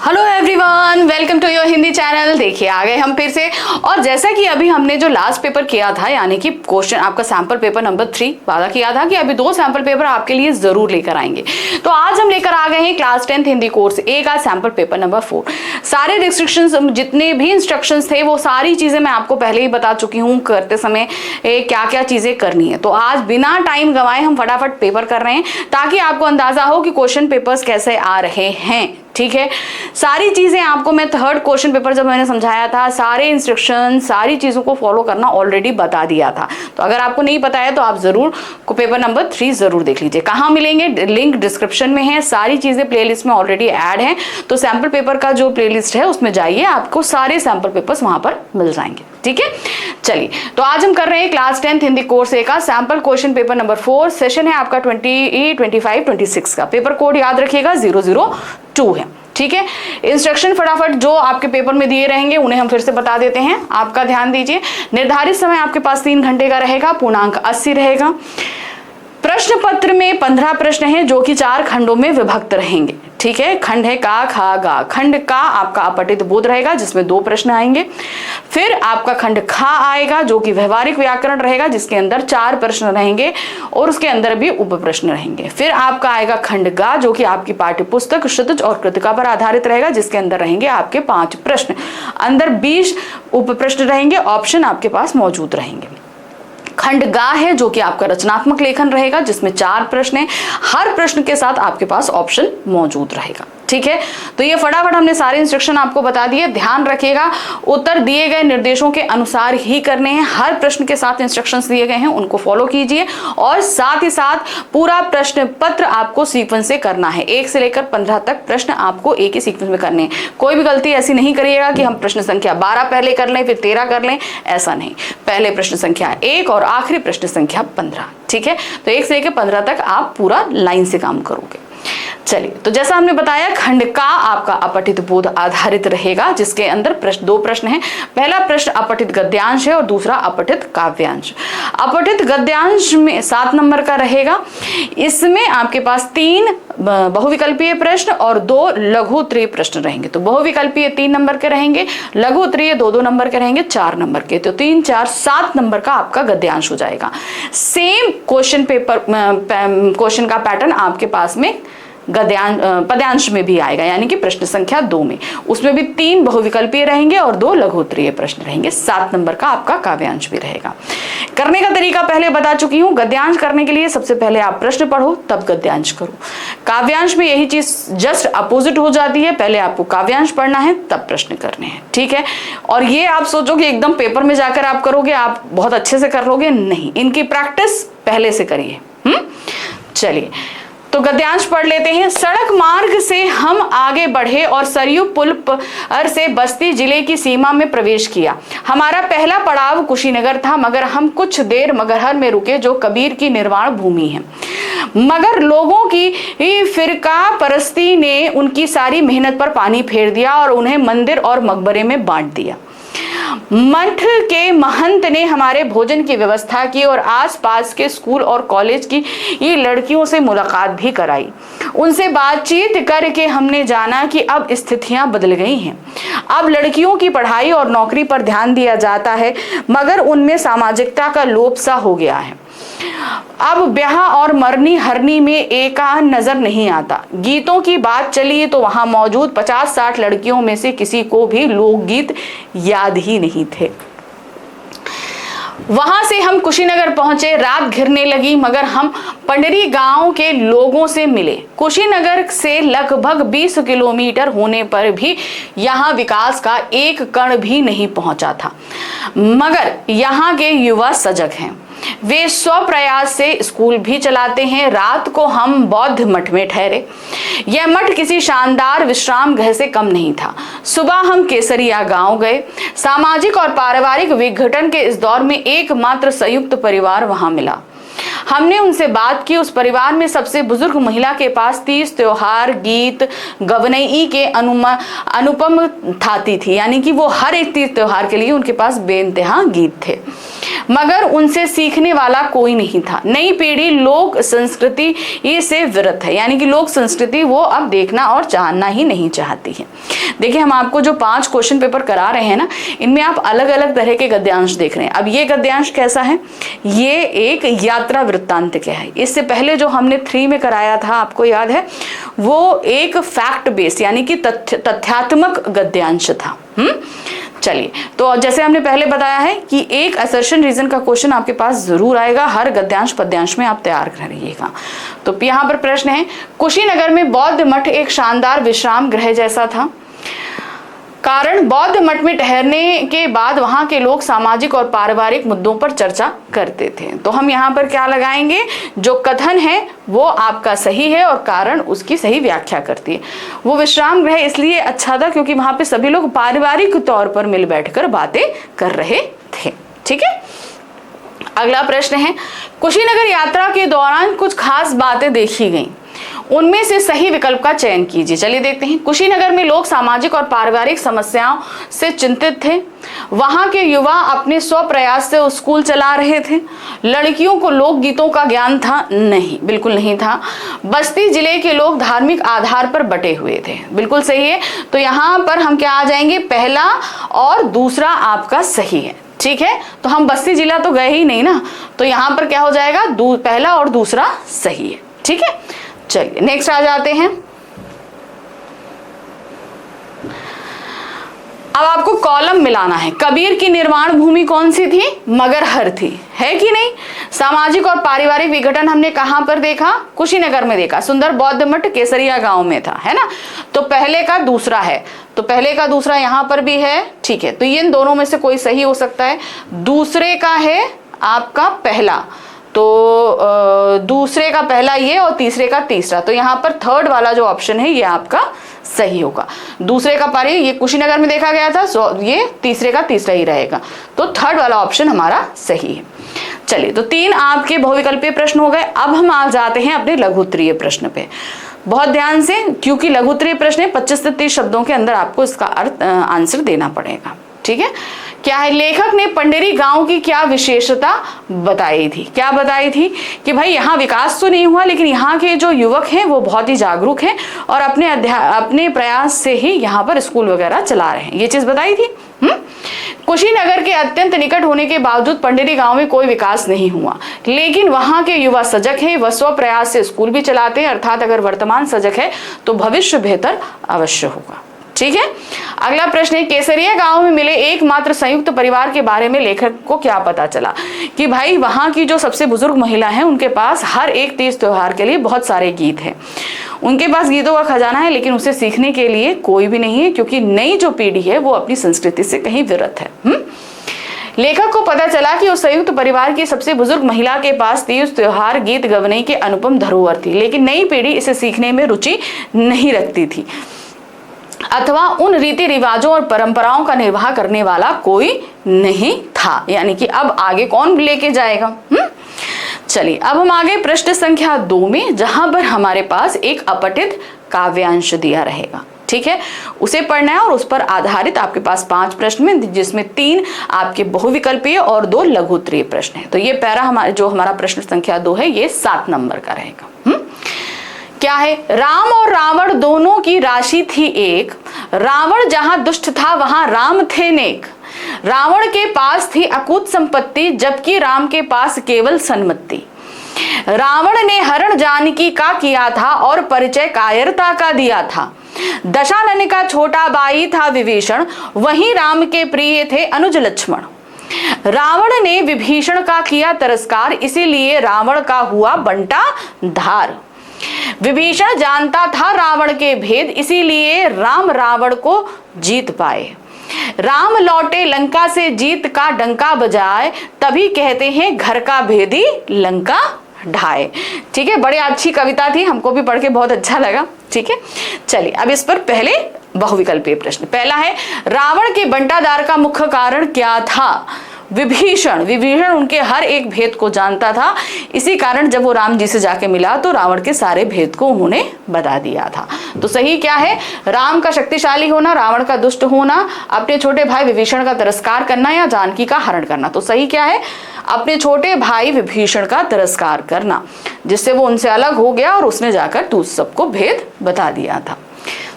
Hello everyone, welcome to your Hindi channel. देखिए आ गए हम फिर से। और जैसा कि अभी हमने जो लास्ट पेपर किया था, यानी कि क्वेश्चन आपका सैंपल पेपर नंबर 3 वादा किया था कि अभी 2 सैंपल पेपर आपके लिए जरूर लेकर आएंगे। तो आज हम लेकर आ गए हैं क्लास 10th हिंदी कोर्स ए का सैंपल पेपर नंबर 4। सारे रिस्ट्रिक्शंस, जितने भी इंस्ट्रक्शंस थे वो सारी चीजें मैं आपको पहले ही बता चुकी हूँ करते समय क्या क्या चीजें करनी है। तो आज बिना टाइम गंवाए हम फटाफट पेपर कर रहे हैं ताकि आपको अंदाजा हो कि क्वेश्चन पेपर्स कैसे आ रहे हैं। ठीक है, सारी चीजें आपको मैं थर्ड क्वेश्चन पेपर जब मैंने समझाया था, सारे इंस्ट्रक्शन सारी चीजों को फॉलो करना ऑलरेडी बता दिया था। तो अगर आपको नहीं पता है तो आप जरूर पेपर नंबर 3 जरूर देख लीजिए। कहाँ मिलेंगे? लिंक डिस्क्रिप्शन में है। सारी चीजें प्लेलिस्ट में ऑलरेडी ऐड हैं। तो सैंपल पेपर का जो प्लेलिस्ट है उसमें जाइए, आपको सारे सैंपल पेपर्स वहां पर मिल जाएंगे। ठीक है, चलिए तो आज हम कर रहे हैं क्लास 10th हिंदी कोर्स ए का sample question paper number 4। Session है आपका 20, 25, 26 का। पेपर कोड याद रखिएगा 002 है। ठीक है, इंस्ट्रक्शन फटाफट जो आपके पेपर में दिए रहेंगे उन्हें हम फिर से बता देते हैं। आपका ध्यान दीजिए, निर्धारित समय आपके पास 3 घंटे का रहेगा, पूर्णांक 80 रहेगा। प्रश्न पत्र में 15 प्रश्न हैं जो कि 4 खंडों में विभक्त रहेंगे। ठीक है, खंड है का, खा, गा। खंड का आपका अपठित बोध रहेगा जिसमें 2 प्रश्न आएंगे। फिर आपका खंड खा आएगा जो कि व्यवहारिक व्याकरण रहेगा जिसके अंदर 4 प्रश्न रहेंगे और उसके अंदर भी उप प्रश्न रहेंगे। फिर आपका आएगा खंड गा जो कि आपकी पाठ्य पुस्तक क्षितिज और कृतिका पर आधारित रहेगा जिसके अंदर रहेंगे आपके 5 प्रश्न। अंदर 20 उप प्रश्न रहेंगे, ऑप्शन आपके पास मौजूद रहेंगे। खंड गा है जो कि आपका रचनात्मक लेखन रहेगा जिसमें 4 प्रश्न हैं। हर प्रश्न के साथ आपके पास ऑप्शन मौजूद रहेगा। ठीक है, तो ये फटाफट हमने सारे इंस्ट्रक्शन आपको बता दिए। ध्यान रखिएगा, उत्तर दिए गए निर्देशों के अनुसार ही करने हैं। हर प्रश्न के साथ इंस्ट्रक्शंस दिए गए हैं, उनको फॉलो कीजिए। और साथ ही साथ पूरा प्रश्न पत्र आपको सीक्वेंस से करना है। 1 से लेकर 15 तक प्रश्न आपको एक ही सीक्वेंस में करने हैं। कोई भी गलती ऐसी नहीं करिएगा कि हम प्रश्न संख्या 12 पहले कर लें फिर 13 कर लें, ऐसा नहीं। पहले प्रश्न संख्या 1 और आखिरी प्रश्न संख्या 15। ठीक है, तो 1 से लेकर 15 तक आप पूरा लाइन से काम करोगे। चलिए, तो जैसा हमने बताया, खंड का आपका अपठित बोध आधारित रहेगा जिसके अंदर 2 प्रश्न हैं। पहला प्रश्न अपठित गद्यांश है और दूसरा अपठित काव्यांश। अपठित गद्यांश में 7 नंबर का रहेगा। इसमें आपके पास 3 बहुविकल्पीय प्रश्न और 2 लघु उत्तरीय प्रश्न रहेंगे। तो बहुविकल्पीय 3 नंबर के रहेंगे, लघु उत्तरीय 2-2 नंबर के रहेंगे, 4 नंबर के। तो 3, 4, 7 नंबर का आपका गद्यांश हो जाएगा। सेम क्वेश्चन का पैटर्न आपके पास में पद्यांश में भी आएगा, यानी कि प्रश्न संख्या 2 में। उसमें भी 3 बहुविकल्पीय रहेंगे और 2 लघु उत्तरीय प्रश्न रहेंगे। 7 नंबर का आपका काव्यांश भी रहेगा। करने का तरीका पहले बता चुकी हूं। गद्यांश करने के लिए सबसे पहले आप प्रश्न पढ़ो तब गद्यांश करो। काव्यांश में यही चीज जस्ट अपोजिट हो जाती है। पहले आपको काव्यांश पढ़ना है तब प्रश्न करने हैं। ठीक है, और ये आप सोचो कि एकदम पेपर में जाकर आप करोगे, आप बहुत अच्छे से कर लोगे, नहीं। इनकी प्रैक्टिस पहले से करिए। चलिए, तो गद्यांश पढ़ लेते हैं। सड़क मार्ग से हम आगे बढ़े और सरयू पुल पर से बस्ती जिले की सीमा में प्रवेश किया। हमारा पहला पड़ाव कुशीनगर था, मगर हम कुछ देर मगहर में रुके जो कबीर की निर्वाण भूमि है। मगर लोगों की फिरका परस्ती ने उनकी सारी मेहनत पर पानी फेर दिया और उन्हें मंदिर और मकबरे में बांट दिया। मठ के महंत ने हमारे भोजन की व्यवस्था की और आसपास के स्कूल और कॉलेज की ये लड़कियों से मुलाकात भी कराई। उनसे बातचीत करके हमने जाना कि अब स्थितियां बदल गई हैं। अब लड़कियों की पढ़ाई और नौकरी पर ध्यान दिया जाता है, मगर उनमें सामाजिकता का लोप सा हो गया है। अब ब्याह और मरनी हरनी में एका नजर नहीं आता। गीतों की बात चली तो वहां मौजूद 50-60 लड़कियों में से किसी को भी लोकगीत याद ही नहीं थे। वहां से हम कुशीनगर पहुंचे। रात घिरने लगी, मगर हम पंडरी गांव के लोगों से मिले। कुशीनगर से लगभग 20 किलोमीटर होने पर भी यहाँ विकास का एक कण भी नहीं पहुंचा था, मगर यहाँ के युवा सजग हैं। वे स्वप्रयास से स्कूल भी चलाते हैं। रात को हम बौद्ध मठ में ठहरे। यह मठ किसी शानदार विश्राम गृह से कम नहीं था। सुबह हम केसरिया गांव गए। सामाजिक और पारिवारिक विघटन के इस दौर में एकमात्र संयुक्त परिवार वहां मिला। हमने उनसे बात की। उस परिवार में सबसे बुजुर्ग महिला के पास 30 त्योहार गीत गवनई के अनुपम थाती थी, यानी कि वो हर एक 30 त्योहार के लिए उनके पास बेइंतहा गीत थे। मगर उनसे सीखने वाला कोई नहीं था। नई पीढ़ी लोक संस्कृति से विरत है, यानी कि लोक संस्कृति वो अब देखना और जानना ही नहीं चाहती है। देखिए, हम आपको जो 5 क्वेश्चन पेपर करा रहे हैं ना, इनमें आप अलग अलग तरह के गद्यांश देख रहे हैं। अब ये गद्यांश कैसा है, ये एक यात्रा वृत्तांत क्या है। इससे पहले जो हमने 3 में कराया था, आपको याद है, वो एक फैक्ट बेस्ड यानी कि तथ्यात्मक गद्यांश था। चलिए, तो जैसे हमने पहले बताया है कि एक असर्शन रीजन का क्वेश्चन आपके पास जरूर आएगा, हर गद्यांश पद्यांश में आप तैयार रहिएगा। तो यहाँ पर प्रश्न है, कुशीनगर में बौद्ध मठ एक शानदार विश्राम गृह जैसा था। कारण, बौद्ध मठ में ठहरने के बाद वहां के लोग सामाजिक और पारिवारिक मुद्दों पर चर्चा करते थे। तो हम यहाँ पर क्या लगाएंगे, जो कथन है वो आपका सही है और कारण उसकी सही व्याख्या करती है। वो विश्राम गृह इसलिए अच्छा था क्योंकि वहां पे सभी लोग पारिवारिक तौर पर मिल बैठकर बातें कर रहे थे। ठीक है, अगला प्रश्न है, कुशीनगर यात्रा के दौरान कुछ खास बातें देखी गई, उनमें से सही विकल्प का चयन कीजिए। चलिए देखते हैं। कुशीनगर में लोग सामाजिक और पारिवारिक समस्याओं से चिंतित थे। वहां के युवा अपने स्वप्रयास से स्कूल चला रहे थे। लड़कियों को लोकगीतों का ज्ञान था? नहीं, बिल्कुल नहीं था। बस्ती जिले के लोग धार्मिक आधार पर बटे हुए थे? बिल्कुल सही है। तो यहाँ पर हम क्या आ जाएंगे, पहला और दूसरा आपका सही है। ठीक है, तो हम बस्ती जिला तो गए ही नहीं ना, तो यहाँ पर क्या हो जाएगा, पहला और दूसरा सही है। ठीक है, चलिए नेक्स्ट आ जाते हैं। अब आपको कॉलम मिलाना है। कबीर की निर्माण भूमि कौन सी थी? मगरहर थी, है कि नहीं। सामाजिक और पारिवारिक विघटन हमने कहां पर देखा? कुशीनगर में देखा। सुंदर बौद्ध मठ केसरिया गांव में था, है ना। तो पहले का दूसरा है, तो पहले का दूसरा यहां पर भी है। ठीक है, तो ये इन दोनों में से कोई सही हो सकता है। दूसरे का है आपका पहला, तो दूसरे का पहला ये और तीसरे का तीसरा, तो यहाँ पर थर्ड वाला जो ऑप्शन है ये आपका सही होगा। दूसरे का पारी ये कुशीनगर में देखा गया था, सो ये तीसरे का तीसरा ही रहेगा, तो थर्ड वाला ऑप्शन हमारा सही है। चलिए, तो 3 आपके बहुविकल्पीय प्रश्न हो गए। अब हम आ जाते हैं अपने लघुत्तरीय प्रश्न पे। बहुत ध्यान से, क्योंकि लघुत्तरीय प्रश्न है, 25 से 30 शब्दों के अंदर आपको इसका आंसर देना पड़ेगा। ठीक है, क्या है, लेखक ने पंडेरी गांव की क्या विशेषता बताई थी? क्या बताई थी कि भाई यहाँ विकास तो नहीं हुआ, लेकिन यहाँ के जो युवक हैं वो बहुत ही जागरूक हैं और अपने प्रयास से ही यहाँ पर स्कूल वगैरह चला रहे हैं, ये चीज बताई थी। कुशीनगर के अत्यंत निकट होने के बावजूद पंडेरी गांव में कोई विकास नहीं हुआ, लेकिन वहां के युवा सजग हैं, वह स्व प्रयास से स्कूल भी चलाते हैं, अर्थात अगर वर्तमान सजग है तो भविष्य बेहतर अवश्य होगा। ठीक है, अगला प्रश्न है, केसरिया गांव में मिले एकमात्र संयुक्त परिवार के बारे में लेखक को क्या पता चला? कि भाई वहां की जो सबसे बुजुर्ग महिला है उनके पास हर एक तीज त्योहार के लिए बहुत सारे गीत हैं। उनके पास गीतों का खजाना है, लेकिन उसे सीखने के लिए कोई भी नहीं है, क्योंकि नई जो पीढ़ी है वो अपनी संस्कृति से कहीं विरत है। लेखक को पता चला कि उस संयुक्त परिवार की सबसे बुजुर्ग महिला के पास तीज त्योहार गीत गवनई के अनुपम धरोहर थी, लेकिन नई पीढ़ी इसे सीखने में रुचि नहीं रखती थी, अथवा उन रीति रिवाजों और परंपराओं का निर्वाह करने वाला कोई नहीं था। यानी कि अब आगे कौन लेके जाएगा? चलिए, अब हम आगे प्रश्न संख्या 2 में, जहां पर हमारे पास एक अपठित काव्यांश दिया रहेगा। ठीक है, उसे पढ़ना है और उस पर आधारित आपके पास 5 प्रश्न में, जिसमें 3 आपके बहुविकल्पीय और 2 लघुत्तरीय प्रश्न है। तो ये पैरा हमारा प्रश्न संख्या 2 है, ये 7 नंबर का रहेगा। क्या है, राम और रावण दोनों की राशि थी एक, रावण जहां दुष्ट था वहां राम थे नेक। रावण के पास थी अकूत संपत्ति, जबकि राम के पास केवल सन्मति। रावण ने हरण जानकी का किया था और परिचय कायरता का दिया था। दशानन का छोटा भाई था विभीषण, वहीं राम के प्रिय थे अनुज लक्ष्मण। रावण ने विभीषण का किया तिरस्कार, इसीलिए रावण का हुआ बंटा धार। विभीषण जानता था रावण के भेद, इसीलिए राम रावण को जीत पाए। राम लौटे लंका से जीत का डंका बजाए, तभी कहते हैं घर का भेदी लंका ढाए। ठीक है, बड़ी अच्छी कविता थी, हमको भी पढ़ के बहुत अच्छा लगा। ठीक है, चलिए अब इस पर पहले बहुविकल्पीय प्रश्न। पहला है, रावण के बंटाधार का मुख्य कारण क्या था? विभीषण उनके हर एक भेद को जानता था। इसी कारण जब वो राम जी से जाके मिला तो रावण के सारे भेद को उन्होंने बता दिया था। तो सही क्या है? राम का शक्तिशाली होना, रावण का दुष्ट होना, अपने छोटे भाई विभीषण का तिरस्कार करना या जानकी का हरण करना। तो सही क्या है? अपने छोटे भाई विभीषण का तिरस्कार करना, जिससे वो उनसे अलग हो गया और उसने जाकर सबको भेद बता दिया था।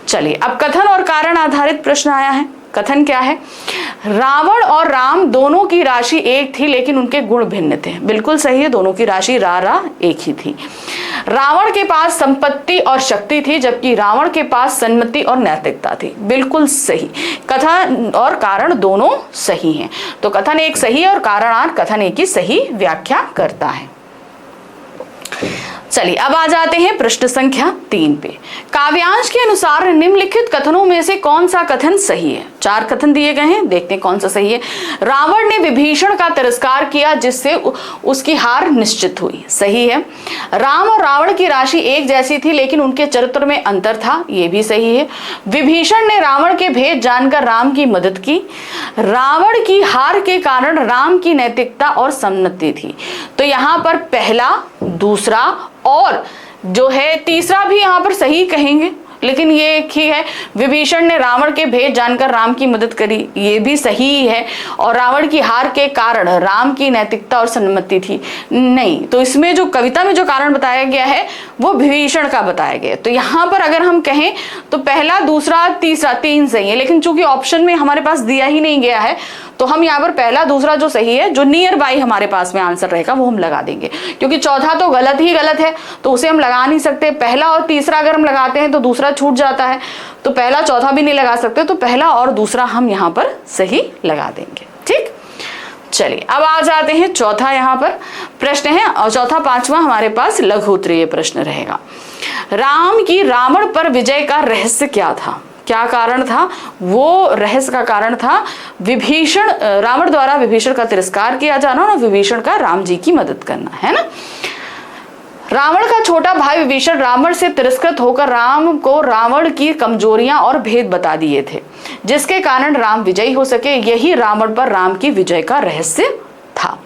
चलिए अब कथन और कारण आधारित प्रश्न आया है। कथन क्या है? रावण और राम दोनों की राशि एक थी लेकिन उनके गुण भिन्न थे। बिल्कुल सही है, दोनों की राशि रा एक ही थी। रावण के पास संपत्ति और शक्ति थी जबकि रावण के पास सन्मति और नैतिकता थी। बिल्कुल सही। कथन और कारण दोनों सही हैं। तो कथन एक सही है और कारण कथन एक की सही व्याख्या करता है। चलिए अब आ जाते हैं प्रश्न संख्या 3 पे। काव्यांश के अनुसार निम्नलिखित कथनों में से कौन सा कथन सही है? 4 कथन दिए गए हैं, देखते हैं कौन सा सही है। रावण ने विभीषण का तिरस्कार किया जिससे उसकी हार निश्चित हुई। सही है। राम और रावण की राशि एक जैसी थी लेकिन उनके चरित्र में अंतर था। ये भी सही है। विभीषण ने रावण के भेद जानकर राम की मदद की। रावण की हार के कारण राम की नैतिकता और सम्मति थी। तो यहाँ पर पहला, दूसरा और जो है तीसरा भी यहाँ पर सही कहेंगे, लेकिन ये एक ही है। विभीषण ने रावण के भेद जानकर राम की मदद करी, ये भी सही है। और रावण की हार के कारण राम की नैतिकता और सम्मति थी, नहीं। तो इसमें जो कविता में जो कारण बताया गया है वो विभीषण का बताया गया। तो यहाँ पर अगर हम कहें तो पहला, दूसरा, तीसरा, 3 सही है, लेकिन चूंकि ऑप्शन में हमारे पास दिया ही नहीं गया है तो हम यहाँ पर पहला, दूसरा जो सही है, जो नियर बाई हमारे पास में आंसर रहेगा वो हम लगा देंगे, क्योंकि चौथा तो गलत ही गलत है तो उसे हम लगा नहीं सकते। पहला और तीसरा अगर हम लगाते हैं तो दूसरा छूट जाता है, तो पहला चौथा भी नहीं लगा सकते, तो पहला और दूसरा हम यहाँ पर सही लगा देंगे। ठीक, चलिए अब आ जाते हैं चौथा यहाँ पर प्रश्न है, और चौथा 5वां हमारे पास लघु उत्तरीय प्रश्न रहेगा। राम की रावण पर विजय का रहस्य क्या था? क्या कारण था? वो रहस्य का कारण था विभीषण, रावण द्वारा विभीषण का तिरस्कार किया जाना और विभीषण का राम जी की मदद करना, है ना। रावण का छोटा भाई विभीषण रावण से तिरस्कृत होकर राम को रावण की कमजोरियां और भेद बता दिए थे, जिसके कारण राम विजयी हो सके। यही रावण पर राम की विजय का रहस्य था।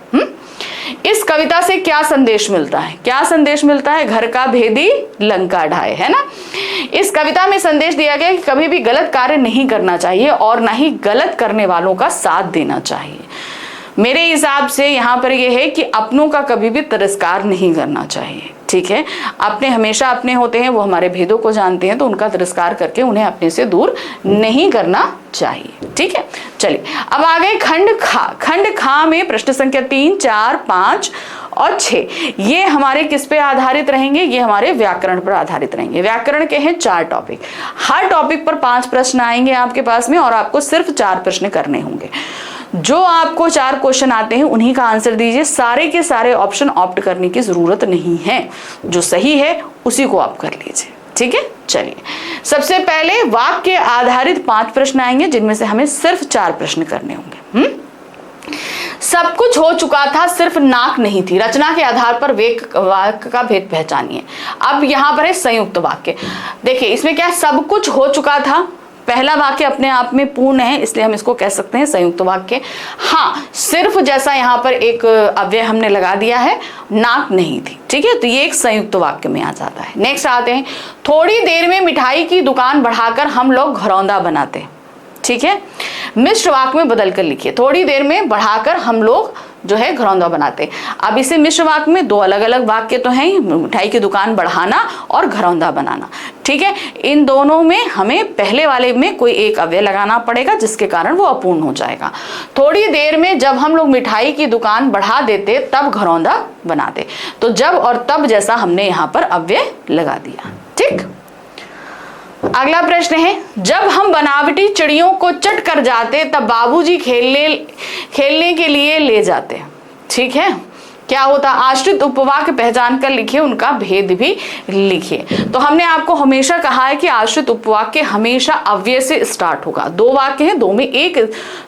इस कविता से क्या संदेश मिलता है? क्या संदेश मिलता है? घर का भेदी लंका ढाए, है ना। इस कविता में संदेश दिया गया कि कभी भी गलत कार्य नहीं करना चाहिए और ना ही गलत करने वालों का साथ देना चाहिए। मेरे हिसाब से यहाँ पर यह है कि अपनों का कभी भी तिरस्कार नहीं करना चाहिए। ठीक है, अपने हमेशा अपने होते हैं, वो हमारे भेदों को जानते हैं, तो उनका तिरस्कार करके उन्हें अपने से दूर नहीं करना चाहिए। ठीक है, चलिए अब आ गए खंड खा। खंड खा में प्रश्न संख्या 3, 4, 5 और 6 ये हमारे किस पे आधारित रहेंगे? ये हमारे व्याकरण पर आधारित रहेंगे। व्याकरण के हैं 4 टॉपिक, हर टॉपिक पर 5 प्रश्न आएंगे आपके पास में और आपको सिर्फ 4 प्रश्न करने होंगे। जो आपको 4 क्वेश्चन आते हैं उन्हीं का आंसर दीजिए, सारे के सारे ऑप्शन ऑप्ट करने की जरूरत नहीं है, जो सही है उसी को आप कर लीजिए। ठीक है, चलिए सबसे पहले वाक्य आधारित 5 प्रश्न आएंगे जिनमें से हमें सिर्फ 4 प्रश्न करने होंगे। सब कुछ हो चुका था सिर्फ नाक नहीं थी। रचना के आधार पर वाक्य का भेद पहचानिए। अब यहाँ पर है संयुक्त वाक्य। देखिए इसमें क्या, सब कुछ हो चुका था, पहला वाक्य अपने आप में पूर्ण है इसलिए हम इसको कह सकते हैं संयुक्त वाक्य। हाँ, सिर्फ जैसा यहाँ पर एक अव्यय हमने लगा दिया है, नाक नहीं थी। ठीक है, तो ये एक संयुक्त वाक्य में आ जाता है। नेक्स्ट आते हैं, थोड़ी देर में मिठाई की दुकान बढ़ाकर हम लोग घरौंदा बनाते हैं। ठीक है, मिश्र वाक्य में बदल कर लिखिए, थोड़ी देर में बढ़ाकर हम लोग जो है घरौंदा बनाते। अब इसे मिश्र वाक्य में 2 अलग अलग वाक्य तो हैं, मिठाई की दुकान बढ़ाना और घरौंदा बनाना। ठीक है, इन दोनों में हमें पहले वाले में कोई एक अव्यय लगाना पड़ेगा जिसके कारण वो अपूर्ण हो जाएगा। थोड़ी देर में जब हम लोग मिठाई की दुकान बढ़ा देते तब घरौंदा बनाते, तो जब और तब जैसा हमने यहाँ पर अव्यय लगा दिया। ठीक, अगला प्रश्न है, जब हम बनावटी चिड़ियों को चट कर जाते तब बाबूजी खेलने के लिए ले जाते। ठीक है, क्या होता? आश्रित उपवाक्य पहचान कर लिखिए, उनका भेद भी लिखिए। तो हमने आपको हमेशा कहा है कि आश्रित उपवाक्य हमेशा अव्यय से स्टार्ट होगा। 2 वाक्य हैं, 2 में एक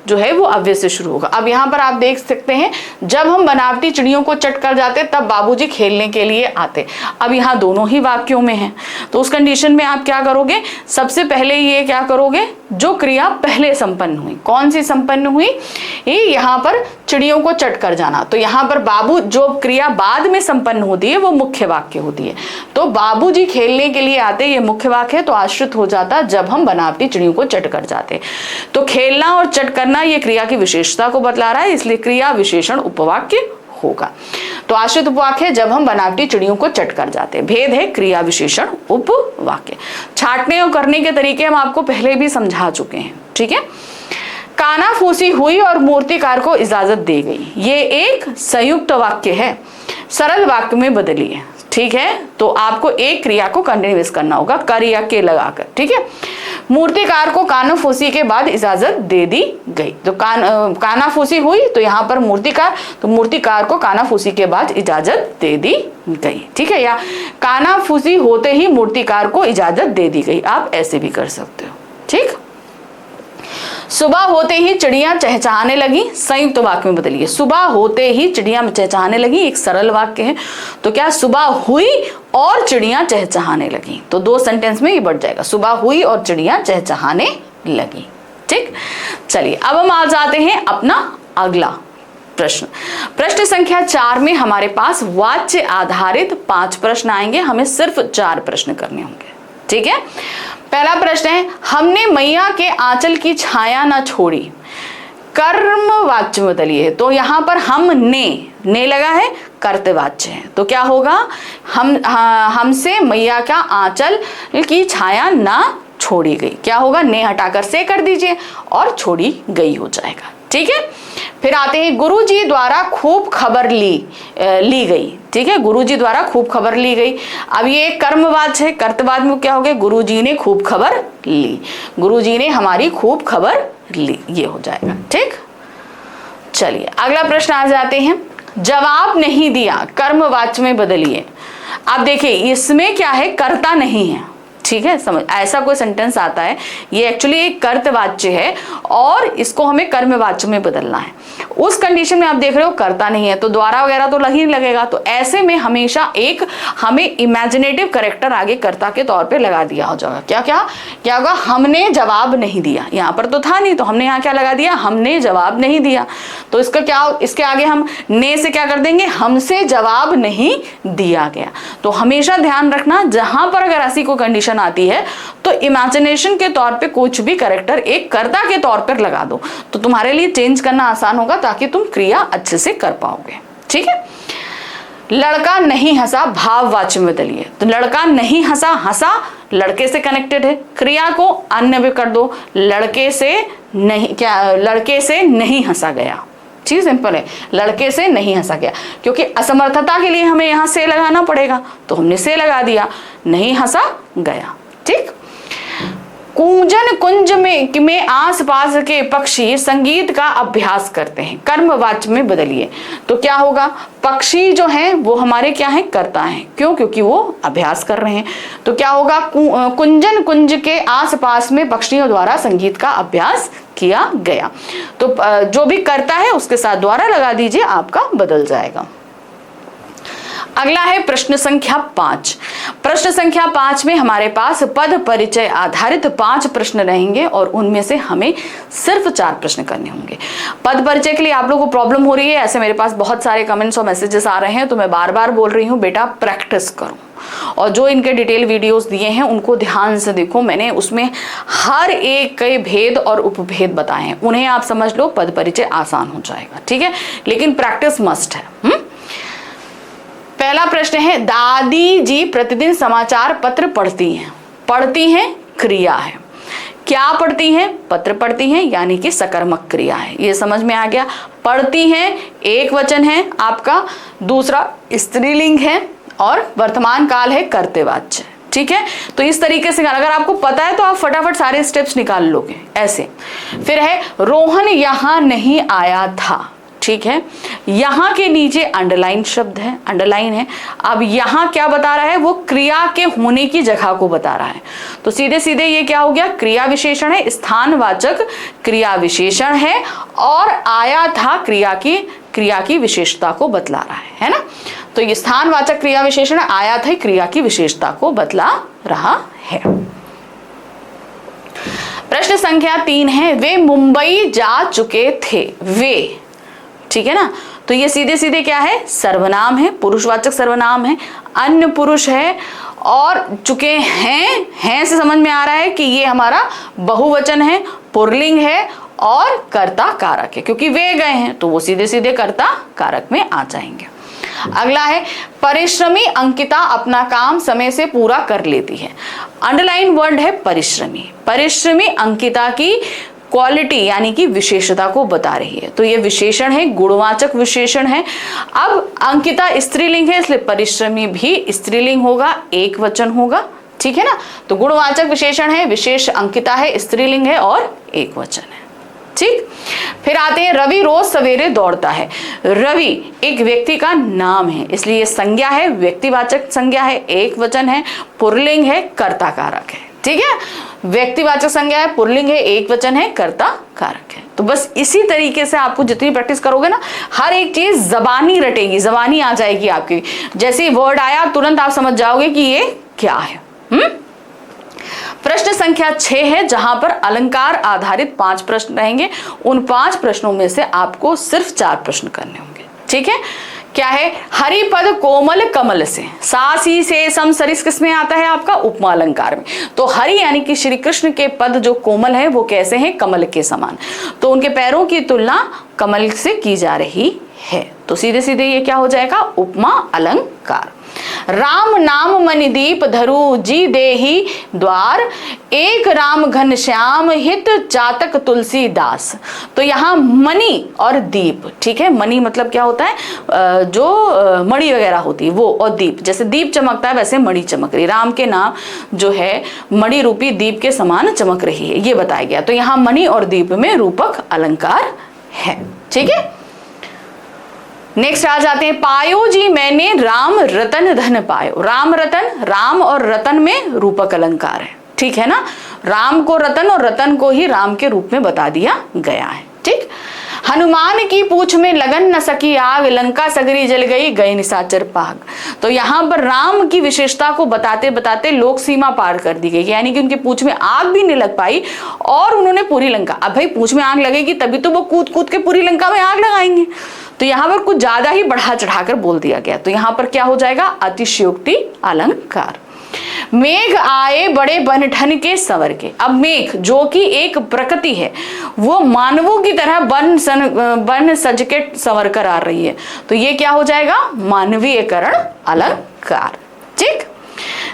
जो है वो अव्यय से शुरू होगा। अब यहाँ पर आप देख सकते हैं, जब हम बनावटी चिड़ियों को चट कर जाते तब बाबूजी खेलने के लिए आते। अब यहाँ दोनों ही वाक्यों में है, तो उस कंडीशन में आप क्या करोगे? सबसे पहले ये क्या करोगे? जो क्रिया पहले संपन्न हुई। कौन सी संपन्न हुई? ये यहाँ पर चिड़ियों को चट कर जाना। तो यहाँ पर बाबू, जो क्रिया बाद में संपन्न होती है वो मुख्य वाक्य होती है। तो बाबूजी खेलने के लिए आते, ये मुख्य वाक्य है, तो आश्रित हो जाता जब हम बनावटी चिड़ियों को चट कर जाते। तो खेलना और चट करना ये क्रिया की विशेषता को बतला रहा है, इसलिए क्रिया विशेषण उपवाक्य होगा। तो आश्रित उपवाक्य जब हम बनावटी चिड़ियों को चट कर जाते। भेद है क्रिया विशेषण उपवाक्य। छांटने और करने के तरीके हम आपको पहले भी समझा चुके हैं, ठीक है। कानाफूसी हुई और मूर्तिकार को इजाजत दी गई, ये एक संयुक्त वाक्य है, सरल वाक्य में बदलिए, ठीक है। तो आपको एक क्रिया को कंटिन्यूअस करना होगा, कर या के लगाकर, ठीक है। मूर्तिकार को कानाफूसी के बाद इजाजत दे दी गई। तो कानाफूसी हुई तो यहाँ पर मूर्तिकार, तो मूर्तिकार को कानाफूसी के बाद इजाजत दे दी गई, ठीक है। या कानाफूसी होते ही मूर्तिकार को इजाजत दे दी गई, आप ऐसे भी कर सकते हो, ठीक। सुबह होते ही चिड़ियां चहचहाने लगी, संयुक्त वाक्य में बदलिए। सुबह होते ही चिड़ियां चहचहाने लगी एक सरल वाक्य है। तो क्या? सुबह हुई और चिड़ियां चहचहाने लगी, तो दो सेंटेंस में ये बढ़ जाएगा, सुबह हुई और चिड़ियां चहचहाने लगी, ठीक। चलिए अब हम आ जाते हैं अपना अगला प्रश्न। प्रश्न संख्या 4 में हमारे पास वाच्य आधारित 5 प्रश्न आएंगे, हमें सिर्फ 4 प्रश्न करने होंगे, ठीक है। पहला प्रश्न है, हमने मैया के आंचल की छाया न छोड़ी, कर्म वाच्य में बदलिए। तो यहाँ पर ने लगा है, कर्तवाच्य है। तो क्या होगा? हमसे मैया का आंचल की छाया न छोड़ी गई, क्या होगा? ने हटाकर से कर दीजिए और छोड़ी गई हो जाएगा, ठीक है। फिर आते हैं, गुरुजी द्वारा खूब खबर ली गई, ठीक है। गुरुजी द्वारा खूब खबर ली गई। अब ये कर्मवाच्य है, कर्तवाच्य में क्या हो गया? गुरुजी ने खूब खबर ली, गुरुजी ने हमारी खूब खबर ली, ये हो जाएगा, ठीक। चलिए अगला प्रश्न आ जाते हैं, जवाब नहीं दिया, कर्मवाच्य में बदलिए। अब देखिए इसमें क्या है? कर्ता नहीं है, ठीक है। समझ, ऐसा कोई सेंटेंस आता है, ये एक्चुअली एक कर्तवाच्य है और इसको हमें कर्मवाच्य में बदलना है। उस कंडीशन में आप देख रहे हो कर्ता नहीं है, तो द्वारा वगैरह तो लग ही लगेगा। तो ऐसे में हमेशा एक हमें इमेजिनेटिव कैरेक्टर आगे कर्ता के तौर पे लगा दिया हो जाएगा। क्या क्या क्या होगा? हमने जवाब नहीं दिया, यहाँ पर तो था नहीं, तो हमने यहाँ क्या लगा दिया? हमने जवाब नहीं दिया। तो इसका क्या, इसके आगे हम ने से क्या कर देंगे? हमसे जवाब नहीं दिया गया। तो हमेशा ध्यान रखना, जहां पर अगर ऐसी कोई कंडीशन आती है तो इमेजिनेशन के तौर पे कुछ भी कैरेक्टर एक कर्ता के तौर पर लगा दो, तो तुम्हारे लिए चेंज करना आसान होगा, ताकि तुम क्रिया अच्छे से कर पाओगे, ठीक है। लड़का नहीं हंसा, भाववाच्य में बदलिए। तो लड़का नहीं हंसा, हंसा लड़के से कनेक्टेड है, क्रिया को अन्य भी कर दो, लड़के से नहीं, क्या लड़के से नहीं हंसा गया, चीज सिंपल है, लड़के से नहीं हंसा गया, क्योंकि असमर्थता के लिए हमें यहां से लगाना पड़ेगा, तो हमने से लगा दिया, नहीं हंसा गया, ठीक। कूंजन कुंज में आसपास के पक्षी संगीत का अभ्यास करते हैं, कर्मवाच्य में बदलिए। तो क्या होगा? पक्षी जो हैं वो हमारे क्या हैं? कर्ता हैं। क्यों? क्योंकि वो अभ्यास कर रहे हैं। तो क्या होगा? कुंजन कुंज के आसपास में पक्षियों द्वारा संगीत का अभ्यास किया गया। तो जो भी करता है उसके साथ द्वारा लगा दीजिए, आपका बदल जाएगा। अगला है प्रश्न संख्या 5। प्रश्न संख्या 5 में हमारे पास पद परिचय आधारित 5 प्रश्न रहेंगे और उनमें से हमें सिर्फ 4 प्रश्न करने होंगे। पद परिचय के लिए आप लोगों को प्रॉब्लम हो रही है, ऐसे मेरे पास बहुत सारे कमेंट्स और मैसेजेस आ रहे हैं, तो मैं बार बार बोल रही हूँ बेटा प्रैक्टिस करो, और जो इनके डिटेल वीडियोस दिए हैं उनको ध्यान से देखो। मैंने उसमें हर एक के भेद और उपभेद बताए हैं, उन्हें आप समझ लो, पद परिचय आसान हो जाएगा, ठीक है। लेकिन प्रैक्टिस मस्ट है। पहला प्रश्न है, दादी जी प्रतिदिन समाचार पत्र पढ़ती हैं। पढ़ती हैं क्रिया है, क्या पढ़ती हैं? पत्र पढ़ती हैं, यानी कि सकर्मक क्रिया है, ये समझ में आ गया। पढ़ती हैं एक वचन है आपका, दूसरा स्त्रीलिंग है और वर्तमान काल है कर्तवाच्य, ठीक है। तो इस तरीके से अगर आपको पता है तो आप फटाफट सारे स्टेप्स निकाल लोगे ऐसे। फिर है, रोहन यहाँ नहीं आया था, ठीक है। यहां के नीचे अंडरलाइन शब्द है, अंडरलाइन है। अब यहां क्या बता रहा है? वो क्रिया के होने की जगह को बता रहा है। तो सीधे सीधे ये क्या हो गया? क्रिया विशेषण है, स्थानवाचक क्रिया विशेषण है, और आया था क्रिया की विशेषता को बतला रहा है ना। तो ये स्थानवाचक क्रिया विशेषण आया था क्रिया की विशेषता को बतला रहा है। प्रश्न संख्या 3 है, वे मुंबई जा चुके थे। वे, ठीक है ना, तो ये सीधे सीधे क्या है, सर्वनाम है, पुरुषवाचक सर्वनाम है, अन्य पुरुष है, और चुके हैं से समझ में आ रहा है कि ये हमारा बहुवचन है, पुल्लिंग है और कर्ता कारक है, क्योंकि वे गए हैं तो वो सीधे सीधे कर्ता कारक में आ जाएंगे। अगला है, परिश्रमी अंकिता अपना काम समय से पूरा कर लेती है। अंडरलाइन वर्ड है परिश्रमी। परिश्रमी अंकिता की क्वालिटी यानी कि विशेषता को बता रही है, तो ये विशेषण है, गुणवाचक विशेषण है। अब अंकिता स्त्रीलिंग है, इसलिए परिश्रमी भी स्त्रीलिंग होगा, एक वचन होगा, ठीक है ना। तो गुणवाचक विशेषण है, विशेष अंकिता है, स्त्रीलिंग है और एक वचन है, ठीक। फिर आते हैं, रवि रोज सवेरे दौड़ता है। रवि एक व्यक्ति का नाम है, इसलिए ये संज्ञा है, व्यक्तिवाचक संज्ञा है, एक वचन है, पुल्लिंग है, कर्ता कारक है, ठीक है। व्यक्तिवाचक संज्ञा है, पुल्लिंग है, एक वचन है, कर्ता कारक है। तो बस इसी तरीके से आपको जितनी प्रैक्टिस करोगे ना, हर एक चीज जबानी रटेगी, जबानी आ जाएगी आपकी। जैसे वर्ड आया तुरंत आप समझ जाओगे कि ये क्या है। प्रश्न संख्या 6 है, जहां पर अलंकार आधारित 5 प्रश्न रहेंगे। उन 5 प्रश्नों में से आपको सिर्फ 4 प्रश्न करने होंगे, ठीक है। क्या है, हरिपद कोमल कमल से, सासी से सम सरिस किसमें आता है आपका, उपमा अलंकार में। तो हरि यानी कि श्री कृष्ण के पद जो कोमल है वो कैसे हैं, कमल के समान, तो उनके पैरों की तुलना कमल से की जा रही है, तो सीधे सीधे ये क्या हो जाएगा, उपमा अलंकार। राम नाम मणिदीप धरु जी देही द्वार, एक राम घन श्याम हित चातक तुलसीदास। तो यहाँ मणि और दीप, ठीक है, मणि मतलब क्या होता है, जो मणि वगैरह होती है वो, और दीप, जैसे दीप चमकता है वैसे मणि चमक रही, राम के नाम जो है मणि रूपी दीप के समान चमक रही है, ये बताया गया। तो यहाँ मणि और दीप में रूपक अलंकार है, ठीक है। नेक्स्ट आ जाते हैं, पायो जी मैंने राम रतन धन पायो। राम रतन, राम और रतन में रूपक अलंकार है, ठीक है ना। राम को रतन और रतन को ही राम के रूप में बता दिया गया है, ठीक। हनुमान की पूंछ में लगन न सकी आग, लंका सगरी जल गई गए निशाचर पाग। तो यहाँ पर राम की विशेषता को बताते बताते लोक सीमा पार कर दी गई, यानी कि उनकी पूंछ में आग भी नहीं लग पाई और उन्होंने पूरी लंका, अब भाई पूंछ में आग लगेगी तभी तो वो कूद कूद के पूरी लंका में आग लगाएंगे, तो यहाँ पर कुछ ज्यादा ही बढ़ा चढ़ाकर बोल दिया गया। तो यहाँ पर क्या हो जाएगा, अतिशयोक्ति अलंकार। मेघ आए बड़े बनठन के संवर के। अब मेघ जो कि एक प्रकृति है, वो मानवों की तरह बन सज के संवर कर आ रही है, तो ये क्या हो जाएगा, मानवीयकरण अलंकार, ठीक।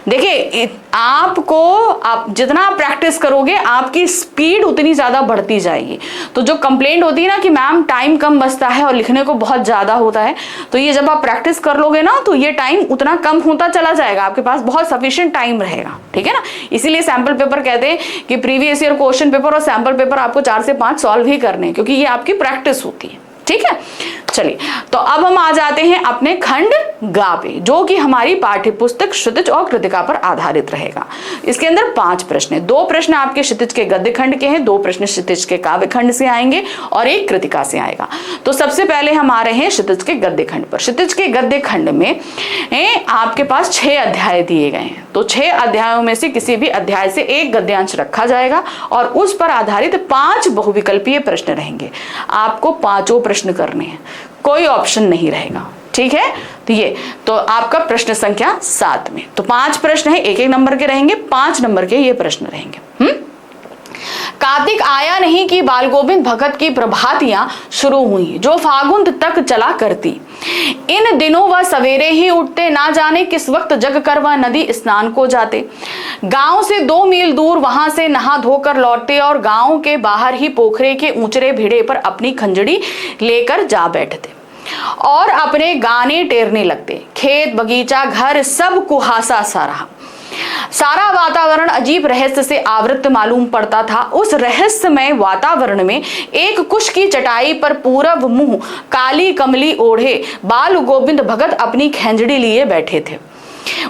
देखिए, आपको आप जितना प्रैक्टिस करोगे आपकी स्पीड उतनी ज्यादा बढ़ती जाएगी। तो जो कंप्लेंट होती है ना कि मैम टाइम कम बचता है और लिखने को बहुत ज्यादा होता है, तो ये जब आप प्रैक्टिस कर लोगे ना तो ये टाइम उतना कम होता चला जाएगा, आपके पास बहुत सफिशिएंट टाइम रहेगा, ठीक है ना। इसीलिए सैंपल पेपर कहते हैं कि प्रीवियस ईयर क्वेश्चन पेपर और सैंपल पेपर आपको 4 से 5 सॉल्व ही करने हैं, क्योंकि ये आपकी प्रैक्टिस होती है, ठीक है। चलिए, तो अब हम आ जाते हैं अपने खंड गा पे, जो कि हमारी पाठ्य पुस्तक क्षितिज और कृतिका पर आधारित रहेगा। इसके अंदर 5 प्रश्न है, 2 प्रश्न आपके क्षितिज के गद्य खंड के हैं, 2 प्रश्न क्षितिज के काव्य खंड से आएंगे और 1 कृतिका से आएगा। तो सबसे पहले हम आ रहे हैं क्षितिज के गद्य खंड पर। क्षितिज के गद्य खंड में आपके पास 6 अध्याय दिए गए हैं, तो 6 अध्यायों में से किसी भी अध्याय से 1 गद्यांश रखा जाएगा और उस पर आधारित 5 बहुविकल्पीय प्रश्न रहेंगे। आपको 5 प्रश्न करने हैं, कोई ऑप्शन नहीं रहेगा, ठीक है। तो ये तो आपका प्रश्न संख्या 7 में, तो 5 प्रश्न है, 1-1 नंबर के रहेंगे, 5 नंबर के ये प्रश्न रहेंगे। कार्तिक आया नहीं कि बाल गोविंद भगत की प्रभातियां शुरू हुई, जो फागुन तक चला करती। इन दिनों वह सवेरे ही उठते, ना जाने किस वक्त जग कर वह नदी स्नान को जाते। गांव से 2 मील दूर वहां से नहा धोकर लौटते और गांव के बाहर ही पोखरे के ऊंचरे भिड़े पर अपनी खंजड़ी लेकर जा बैठते और अपने गाने टेरने लगते। खेत बगीचा घर सब कुहासा सा रहा, सारा वातावरण अजीब रहस्य से आवृत मालूम पड़ता था। उस रहस्यमय वातावरण में एक कुश की चटाई पर पूरब मुंह काली कमली ओढ़े बाल गोविंद भगत अपनी खंजड़ी लिए बैठे थे।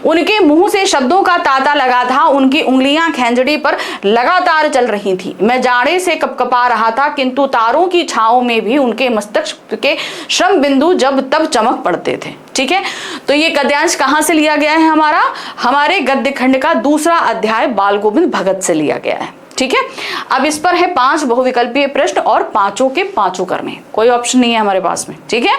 उनके मुंह से शब्दों का तांता लगा था, उनकी उंगलियां खंजड़ी पर लगातार चल रही थी। मैं जाड़े से कपकपा रहा था, किंतु तारों की छांव में भी उनके मस्तिष्क के श्रम बिंदु जब तब चमक पड़ते थे, ठीक है। तो ये गद्यांश कहां से लिया गया है, हमारे गद्य खंड का 2रा अध्याय बाल गोविंद भगत से लिया गया है, ठीक है। अब इस पर है 5 बहुविकल्पीय प्रश्न और पांचों के पांचों करने, कोई ऑप्शन नहीं है हमारे पास में। ठीक है,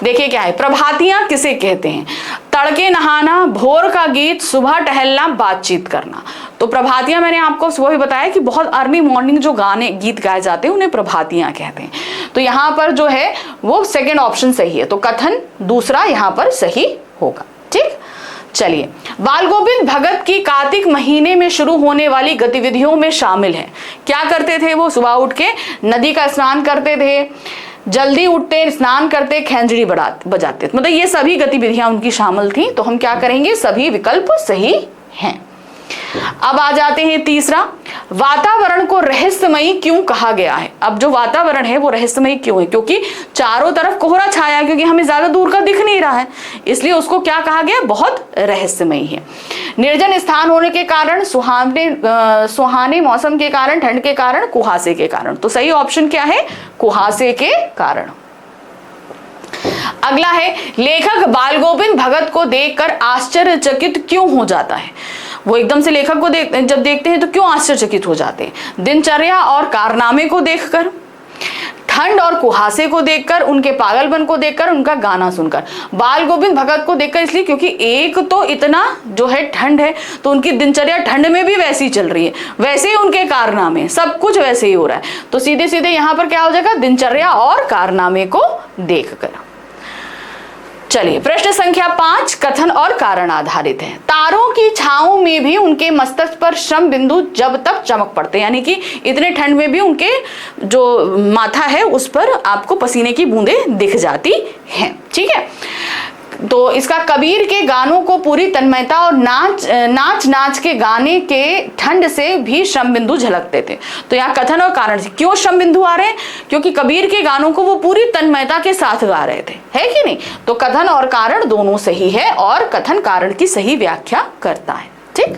देखिए क्या है। प्रभातियां किसे कहते हैं? तड़के नहाना, भोर का गीत, सुबह टहलना, बातचीत करना। तो प्रभातियां मैंने आपको सुबह भी बताया कि बहुत अर्ली मॉर्निंग जो गाने गीत गाए जाते हैं उन्हें प्रभातियां कहते हैं। तो यहाँ पर जो है वो सेकेंड ऑप्शन सही है, तो कथन दूसरा यहाँ पर सही होगा। ठीक, चलिए। बाल गोविंद भगत की कार्तिक महीने में शुरू होने वाली गतिविधियों में शामिल है। क्या करते थे वो? सुबह उठ के नदी का स्नान करते थे, जल्दी उठते, स्नान करते, खंजरी बजाते, मतलब ये सभी गतिविधियां उनकी शामिल थी। तो हम क्या करेंगे? सभी विकल्प सही हैं। अब आ जाते हैं तीसरा, वातावरण को रहस्यमयी क्यों कहा गया है? अब जो वातावरण है वो रहस्यमयी क्यों है? क्योंकि चारों तरफ कोहरा छाया, क्योंकि हमें ज्यादा दूर का दिख नहीं रहा है, इसलिए उसको क्या कहा गया? बहुत रहस्यमयी है। निर्जन स्थान होने के कारण, सुहाने मौसम के कारण, ठंड के कारण, कुहासे के कारण। तो सही ऑप्शन क्या है? कुहासे के कारण। अगला है, लेखक बाल गोविंद भगत को देखकर आश्चर्यचकित क्यों हो जाता है? वो एकदम से लेखक को जब देखते हैं तो क्यों आश्चर्यचकित हो जाते हैं? दिनचर्या और कारनामे को देखकर, ठंड और कुहासे को देखकर, उनके पागलपन को देखकर, उनका गाना सुनकर। बाल गोविंद भगत को देखकर इसलिए क्योंकि एक तो इतना जो है ठंड है, तो उनकी दिनचर्या ठंड में भी वैसी ही चल रही है, वैसे ही उनके कारनामे, सब कुछ वैसे ही हो रहा है। तो सीधे सीधे यहाँ पर क्या हो जाएगा? दिनचर्या और कारनामे को देखकर। चलिए, प्रश्न संख्या 5 कथन और कारण आधारित है। तारों की छांव में भी उनके मस्तक पर श्रम बिंदु जब तक चमक पड़ते हैं, यानी कि इतने ठंड में भी उनके जो माथा है उस पर आपको पसीने की बूंदें दिख जाती हैं। ठीक है, तो इसका कबीर के गानों को पूरी तन्मयता और नाच के गाने के ठंड से भी श्रम बिंदु झलकते थे। तो यहाँ कथन और कारण से क्यों श्रम बिंदु आ रहे हैं? क्योंकि कबीर के गानों को वो पूरी तन्मयता के साथ गा रहे थे, है कि नहीं? तो कथन और कारण दोनों सही है और कथन कारण की सही व्याख्या करता है। ठीक,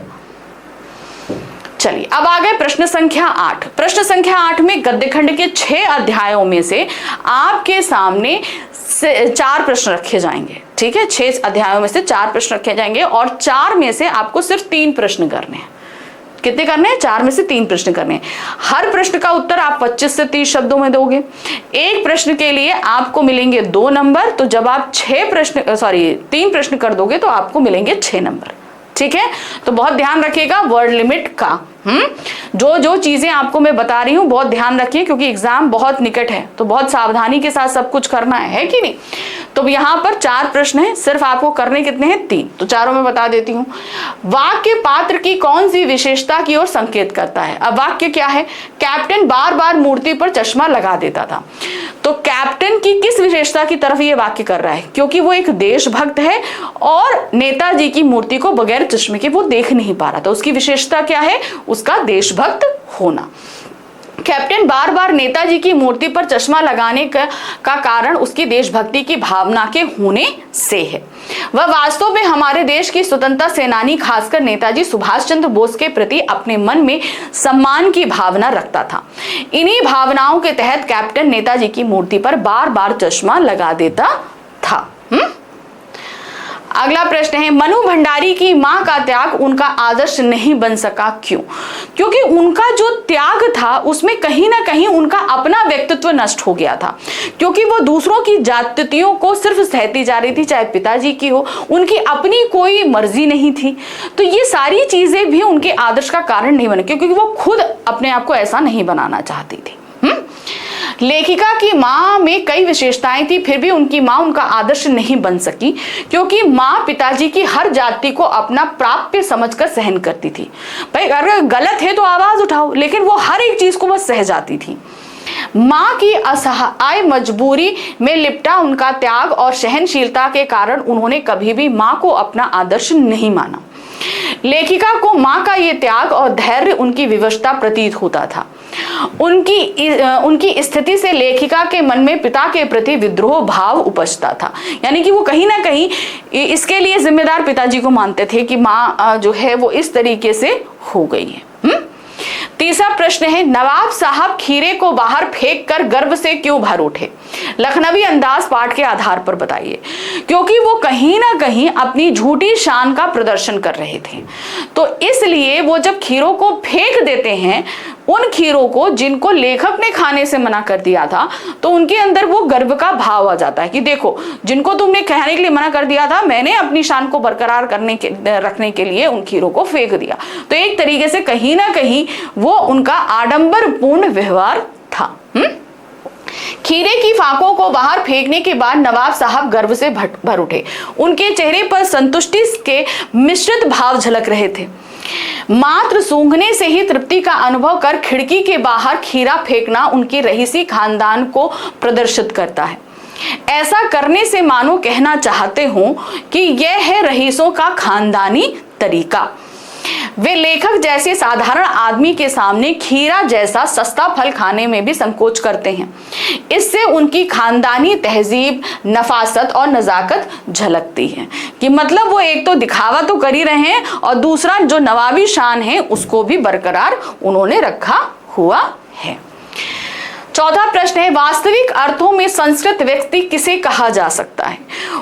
चलिए अब आ गए प्रश्न संख्या 8। प्रश्न संख्या 8 में गद्यखंड के 6 अध्यायों में से आपके सामने 4 प्रश्न रखे जाएंगे। ठीक है, 6 अध्यायों में से 4 प्रश्न रखे जाएंगे और 4 में से आपको सिर्फ 3 प्रश्न करने हैं। कितने करने हैं? 4 में से 3 प्रश्न करने हैं। हर प्रश्न का उत्तर आप 25 से 30 शब्दों में दोगे। एक प्रश्न के लिए आपको मिलेंगे 2 नंबर, तो जब आप 3 प्रश्न कर दोगे तो आपको मिलेंगे 6 नंबर। ठीक है, तो बहुत ध्यान रखिएगा वर्ड लिमिट का। जो चीजें आपको मैं बता रही हूँ बहुत ध्यान रखिए, क्योंकि एग्जाम बहुत निकट है, तो बहुत सावधानी के साथ सब कुछ करना है कि नहीं? तो यहाँ पर 4 प्रश्न हैं, सिर्फ आपको करने कितने हैं? 3। तो चारों में बता देती हूँ। वाक्य पात्र की कौन सी विशेषता की ओर संकेत करता है? अब वाक्य क्या है? कैप्टन बार बार मूर्ति पर चश्मा लगा देता था। तो कैप्टन की किस विशेषता की तरफ ये वाक्य कर रहा है? क्योंकि वो एक देशभक्त है और नेताजी की मूर्ति को बगैर चश्मे के वो देख नहीं पा रहा था। उसकी विशेषता क्या है? उसका देशभक्त होना। कैप्टन बार बार नेताजी की मूर्ति पर चश्मा लगाने का कारण उसकी देशभक्ति की भावना के होने से है। वह वास्तव में हमारे देश की स्वतंत्रता सेनानी, खासकर नेताजी सुभाष चंद्र बोस के प्रति अपने मन में सम्मान की भावना रखता था। इन्हीं भावनाओं के तहत कैप्टन नेताजी की मूर्ति पर बार बार चश्मा लगा देता था। अगला प्रश्न है, मनु भंडारी की मां का त्याग उनका आदर्श नहीं बन सका, क्यों? क्योंकि उनका जो त्याग था उसमें कहीं ना कहीं उनका अपना व्यक्तित्व नष्ट हो गया था, क्योंकि वो दूसरों की जातियों को सिर्फ सहती जा रही थी, चाहे पिताजी की हो, उनकी अपनी कोई मर्जी नहीं थी। तो ये सारी चीजें भी उनके आदर्श का कारण नहीं बने, क्योंकि वो खुद अपने आप को ऐसा नहीं बनाना चाहती थी। लेखिका की मां में कई विशेषताएं थी, फिर भी उनकी मां उनका आदर्श नहीं बन सकी, क्योंकि मां पिताजी की हर जाति को अपना प्राप्य समझकर सहन करती थी। भाई अगर गलत है तो आवाज उठाओ, लेकिन वो हर एक चीज को बस सह जाती थी। मां की असहाय मजबूरी में लिपटा उनका त्याग और सहनशीलता के कारण उन्होंने कभी भी मां को अपना आदर्श नहीं माना। लेखिका को मां का ये त्याग और धैर्य उनकी विवशता प्रतीत होता था। उनकी स्थिति से लेखिका के मन में पिता के प्रति विद्रोह भाव उपजता था, यानी कि वो कहीं ना कहीं इसके लिए जिम्मेदार पिताजी को मानते थे कि मां जो है वो इस तरीके से हो गई है। तीसरा प्रश्न है, नवाब साहब खीरे को बाहर फेंक कर गर्व से क्यों भर उठे? लखनवी अंदाज पाठ के आधार पर बताइए। क्योंकि वो कहीं ना कहीं अपनी झूठी शान का प्रदर्शन कर रहे थे, तो इसलिए वो जब खीरों को फेंक देते हैं उन खीरों को जिनको लेखक ने खाने से मना कर दिया था, तो उनके अंदर वो गर्व का भाव आ जाता है कि देखो, जिनको तुमने खाने के लिए मना कर दिया था, मैंने अपनी शान को बरकरार रखने के लिए उन खीरों को फेंक दिया। तो एक तरीके से कहीं ना कहीं वो उनका आडंबरपूर्ण व्यवहार था। खीरे की फाकों को बाहर फेंकने के बाद नवाब साहब गर्व से भर उठे। उनके चेहरे पर संतुष्टि के मिश्रित भाव झलक रहे थे। मात्र सूंघने से ही तृप्ति का अनुभव कर खिड़की के बाहर खीरा फेंकना उनके रईसी खानदान को प्रदर्शित करता है। ऐसा करने से मानो कहना चाहते हो कि यह है रईसों का खानदानी तरीका। वे लेखक जैसे साधारण आदमी के सामने खीरा जैसा सस्ता फल खाने में भी संकोच करते हैं। इससे उनकी खानदानी तहजीब, नफासत और नजाकत झलकती है कि मतलब वो एक तो दिखावा तो कर ही रहे हैं और दूसरा जो नवाबी शान है उसको भी बरकरार उन्होंने रखा हुआ है। चौथा प्रश्न है, वास्तविक अर्थों में संस्कृत व्यक्ति किसे कहा जा सकता है?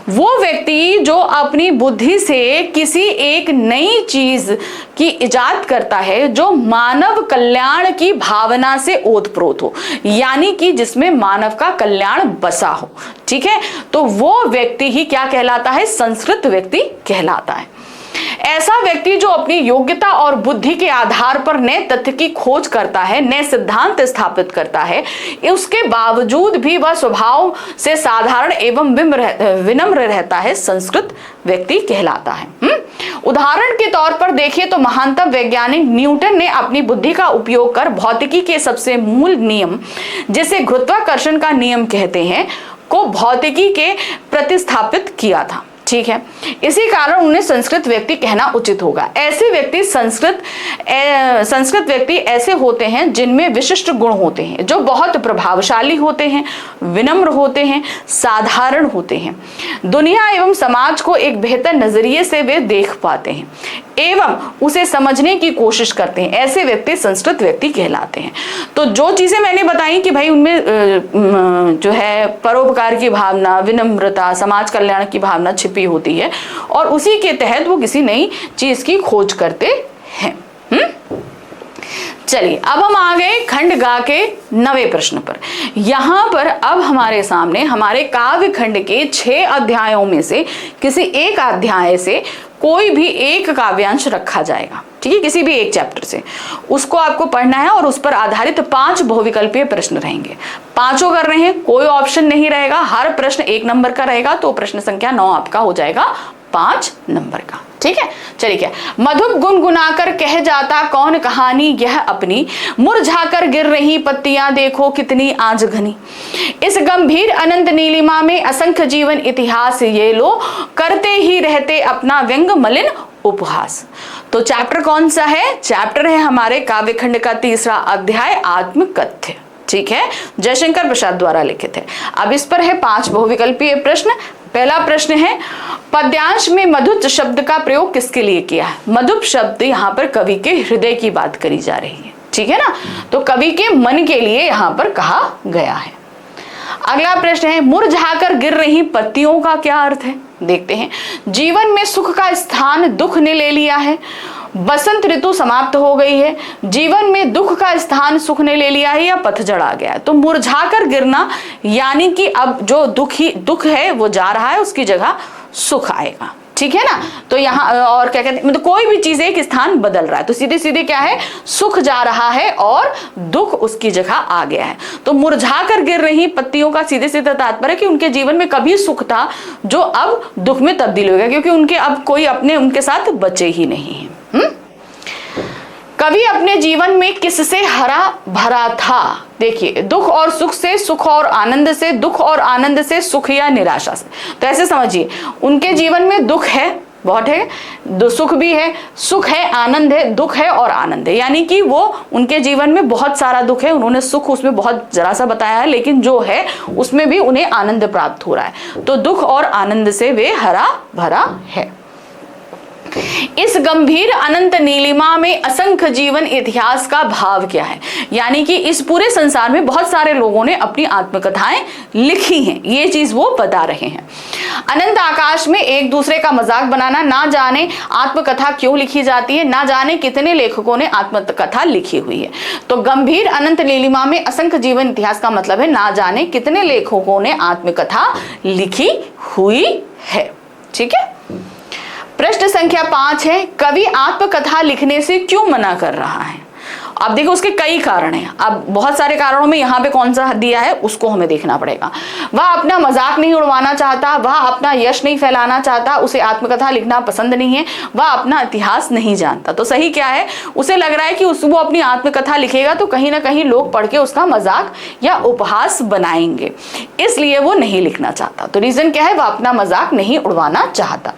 वो व्यक्ति जो अपनी बुद्धि से किसी एक नई चीज की इजाद करता है जो मानव कल्याण की भावना से ओतप्रोत हो, यानी कि जिसमें मानव का कल्याण बसा हो। ठीक है, तो वो व्यक्ति ही क्या कहलाता है? संस्कृत व्यक्ति कहलाता है। ऐसा व्यक्ति जो अपनी योग्यता और बुद्धि के आधार पर नए तथ्य की खोज करता है, नए सिद्धांत स्थापित करता है, उसके बावजूद भी वह स्वभाव से साधारण एवं विनम्र रहता है, संस्कृत व्यक्ति कहलाता है। उदाहरण के तौर पर देखिए तो महानतम वैज्ञानिक न्यूटन ने अपनी बुद्धि का उपयोग कर भौतिकी के सबसे मूल नियम, जिसे गुरुत्वाकर्षण का नियम कहते हैं, को भौतिकी के प्रतिस्थापित किया था। ठीक है, इसी कारण उन्हें संस्कृत व्यक्ति कहना उचित होगा। ऐसे व्यक्ति संस्कृत व्यक्ति ऐसे होते हैं जिनमें विशिष्ट गुण होते हैं, जो बहुत प्रभावशाली होते हैं, विनम्र होते हैं, साधारण होते हैं। दुनिया एवं समाज को एक बेहतर नजरिए से वे देख पाते हैं एवं उसे समझने की कोशिश करते हैं। ऐसे व्यक्ति संस्कृत व्यक्ति कहलाते हैं। तो जो चीजें मैंने बताई कि भाई उनमें जो है परोपकार की भावना, विनम्रता, समाज कल्याण की भावना छिपी होती है और उसी के तहत वो किसी नई चीज की खोज करते हैं। चलिए अब हम आ गए खंड गा के 9वें प्रश्न पर। यहां पर अब हमारे सामने हमारे काव्य खंड के 6 अध्यायों में से किसी एक अध्याय से कोई भी एक काव्यांश रखा जाएगा। ठीक है, किसी भी एक चैप्टर से उसको आपको पढ़ना है और उस पर आधारित 5 बहुविकल्पीय प्रश्न रहेंगे। 5 कर रहे हैं, कोई ऑप्शन नहीं रहेगा, हर प्रश्न 1 नंबर का रहेगा, तो प्रश्न संख्या 9 आपका हो जाएगा 5 नंबर का। ठीक है, चलिए क्या, मधुप गुनगुनाकर कह जाता कौन कहानी यह अपनी, मुरझाकर गिर रही पत्तियां देखो कितनी आज घनी, इस गंभीर अनंत नीलिमा में असंख्य जीवन इतिहास ये लो, करते ही रहते अपना व्यंग मलिन उपहास। तो चैप्टर कौन सा है? चैप्टर है हमारे काव्यखंड का 3रा अध्याय आत्मकथ्य। ठीक है, जयशंकर प्रसाद द्वारा लिखित है। अब इस पर है 5 बहुविकल्पीय प्रश्न। पहला प्रश्न है, पद्यांश में मधुप शब्द का प्रयोग किसके लिए किया है? मधुप शब्द यहाँ पर कवि के हृदय की बात करी जा रही है। ठीक है ना, तो कवि के मन के लिए यहाँ पर कहा गया है। अगला प्रश्न है, मुरझाकर गिर रही पत्तियों का क्या अर्थ है? देखते हैं। जीवन में सुख का स्थान दुख ने ले लिया है, बसंत ऋतु समाप्त हो गई है, जीवन में दुख का स्थान सुख ने ले लिया है या पतझड़ आ गया है। तो मुरझाकर गिरना यानी कि अब जो दुख है वो जा रहा है, उसकी जगह सुख आएगा। ठीक है ना, तो यहाँ और क्या कहते हैं, मतलब कोई भी चीज एक स्थान बदल रहा है तो सीधे सीधे क्या है, सुख जा रहा है और दुख उसकी जगह आ गया है। तो मुरझाकर गिर रही पत्तियों का सीधे सीधे तात्पर्य कि उनके जीवन में कभी सुख था जो अब दुख में तब्दील हो गया, क्योंकि उनके अब कोई अपने उनके साथ बचे ही नहीं है। कवि अपने जीवन में किससे हरा भरा था? देखिए, दुख और सुख से, सुख और आनंद से, दुख और आनंद से, सुख या निराशा से। तो ऐसे समझिए, उनके जीवन में दुख है, बहुत है, सुख भी है, सुख है, आनंद है, दुख है और आनंद है, यानी कि वो उनके जीवन में बहुत सारा दुख है, उन्होंने सुख उसमें बहुत जरा सा बताया है, लेकिन जो है उसमें भी उन्हें आनंद प्राप्त हो रहा है। तो दुख और आनंद से वे हरा भरा है। इस गंभीर अनंत नीलिमा में असंख्य जीवन इतिहास का भाव क्या है? यानी कि इस पूरे संसार में बहुत सारे लोगों ने अपनी आत्मकथाएं लिखी हैं, ये चीज वो बता रहे हैं। अनंत आकाश में एक दूसरे का मजाक बनाना, ना जाने आत्मकथा क्यों लिखी जाती है, ना जाने कितने लेखकों ने आत्मकथा लिखी हुई है। तो गंभीर अनंत नीलिमा में असंख्य जीवन इतिहास का मतलब है ना जाने कितने लेखकों ने आत्मकथा लिखी हुई है। ठीक है। प्रश्न संख्या 5 है, कवि आत्मकथा लिखने से क्यों मना कर रहा है? अब देखो उसके कई कारण हैं। अब बहुत सारे कारणों में यहाँ पे कौन सा दिया है उसको हमें देखना पड़ेगा। वह अपना मजाक नहीं उड़वाना चाहता, वह अपना यश नहीं फैलाना चाहता, उसे आत्मकथा लिखना पसंद नहीं है, वह अपना इतिहास नहीं जानता। तो सही क्या है? उसे लग रहा है कि वो अपनी आत्मकथा लिखेगा तो कहीं ना कहीं लोग पढ़ के उसका मजाक या उपहास बनाएंगे, इसलिए वो नहीं लिखना चाहता। तो रीजन क्या है? वह अपना मजाक नहीं उड़वाना चाहता।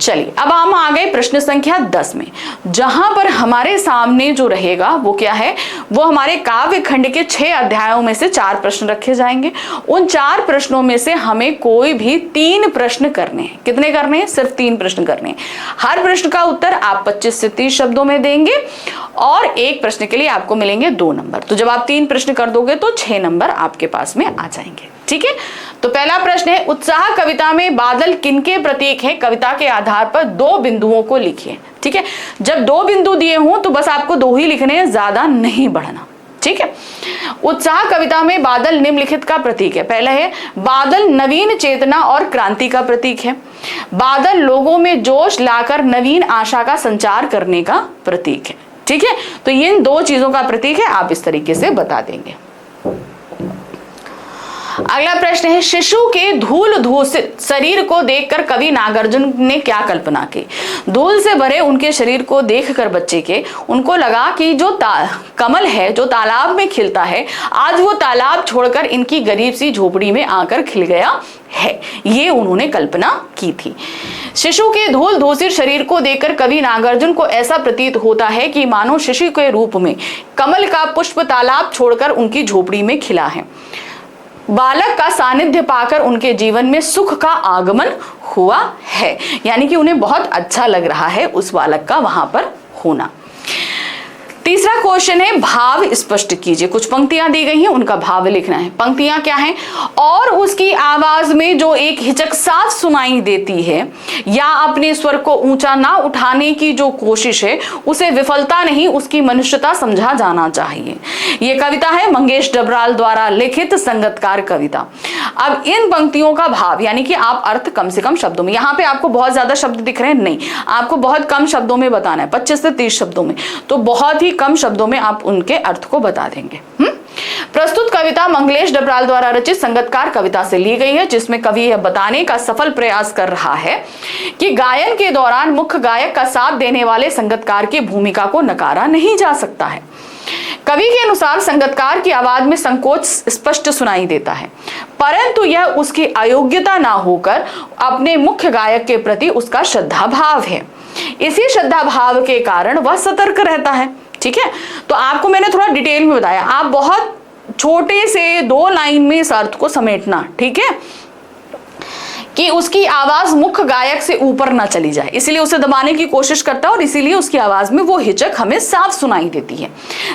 चलिए अब हम आ गए प्रश्न संख्या 10 में, जहां पर हमारे सामने जो रहेगा वो क्या है? वो हमारे काव्य खंड के 6 अध्यायों में से 4 प्रश्न रखे जाएंगे। उन 4 प्रश्नों में से हमें कोई भी 3 प्रश्न करने हैं। कितने करने हैं? सिर्फ 3 प्रश्न करने हैं। हर प्रश्न का उत्तर आप 25 से 30 शब्दों में देंगे और एक प्रश्न के लिए आपको मिलेंगे 2 नंबर। तो जब आप 3 प्रश्न कर दोगे तो 6 नंबर आपके पास में आ जाएंगे। ठीक है। तो पहला प्रश्न है, उत्साह कविता में बादल किनके प्रतीक है? कविता के आधार पर 2 बिंदुओं को लिखिए। ठीक है। जब 2 बिंदु दिए हों तो बस आपको 2 ही लिखने हैं, ज्यादा नहीं बढ़ना। ठीक है। उत्साह कविता में बादल निम्नलिखित का प्रतीक है। पहला है, बादल नवीन चेतना और क्रांति का प्रतीक है। बादल लोगों में जोश लाकर नवीन आशा का संचार करने का प्रतीक है। ठीक है। तो इन 2 चीजों का प्रतीक है, आप इस तरीके से बता देंगे। अगला प्रश्न है, शिशु के धूल धूसित शरीर को देखकर कवि नागार्जुन ने क्या कल्पना की? धूल से भरे उनके शरीर को देखकर बच्चे के उनको लगा कि जो कमल है जो तालाब में खिलता है, आज वो तालाब छोड़कर इनकी गरीब सी झोपड़ी में आकर खिल गया है। ये उन्होंने कल्पना की थी। शिशु के धूल धूसित शरीर को देखकर कवि नागार्जुन को ऐसा प्रतीत होता है कि मानो शिशु के रूप में कमल का पुष्प तालाब छोड़कर उनकी झोपड़ी में खिला है। बालक का सानिध्य पाकर उनके जीवन में सुख का आगमन हुआ है, यानी कि उन्हें बहुत अच्छा लग रहा है उस बालक का वहां पर होना। तीसरा क्वेश्चन है, भाव स्पष्ट कीजिए। कुछ पंक्तियां दी गई हैं, उनका भाव लिखना है। पंक्तियां क्या हैं? और उसकी आवाज में जो एक हिचक साथ सुनाई देती है या अपने स्वर को ऊंचा ना उठाने की जो कोशिश है, उसे विफलता नहीं उसकी मनुष्यता समझा जाना चाहिए। यह कविता है मंगेश डबराल द्वारा लिखित संगतकार कविता। अब इन पंक्तियों का भाव यानी कि आप अर्थ कम से कम शब्दों में, यहाँ पे आपको बहुत ज्यादा शब्द दिख रहे हैं नहीं, आपको बहुत कम शब्दों में बताना है, 25 से 30 शब्दों में। तो बहुत ही कम शब्दों में आप उनके अर्थ को बता देंगे। प्रस्तुत कविता मंगलेश डबराल द्वारा रचित संगतकार कविता से ली गई है, जिसमें कवि यह बताने का सफल प्रयास कर रहा है कि गायन के दौरान मुख्य गायक का साथ देने वाले संगतकार की भूमिका को नकारा नहीं जा सकता है। कवि के अनुसार संगतकार की आवाज में संकोच स्पष्ट सुनाई देता है, परंतु यह उसकी अयोग्यता ना होकर अपने मुख्य गायक के प्रति उसका श्रद्धा भाव है। इसी श्रद्धा भाव के कारण वह सतर्क रहता है। ठीक है। तो आपको मैंने थोड़ा डिटेल में बताया, आप बहुत छोटे से 2 लाइन में इस अर्थ को समेटना। ठीक है, कि उसकी आवाज मुख्य गायक से ऊपर ना चली जाए, इसीलिए उसे दबाने की कोशिश करता है और इसीलिए उसकी आवाज में वो हिचक हमें साफ सुनाई देती है,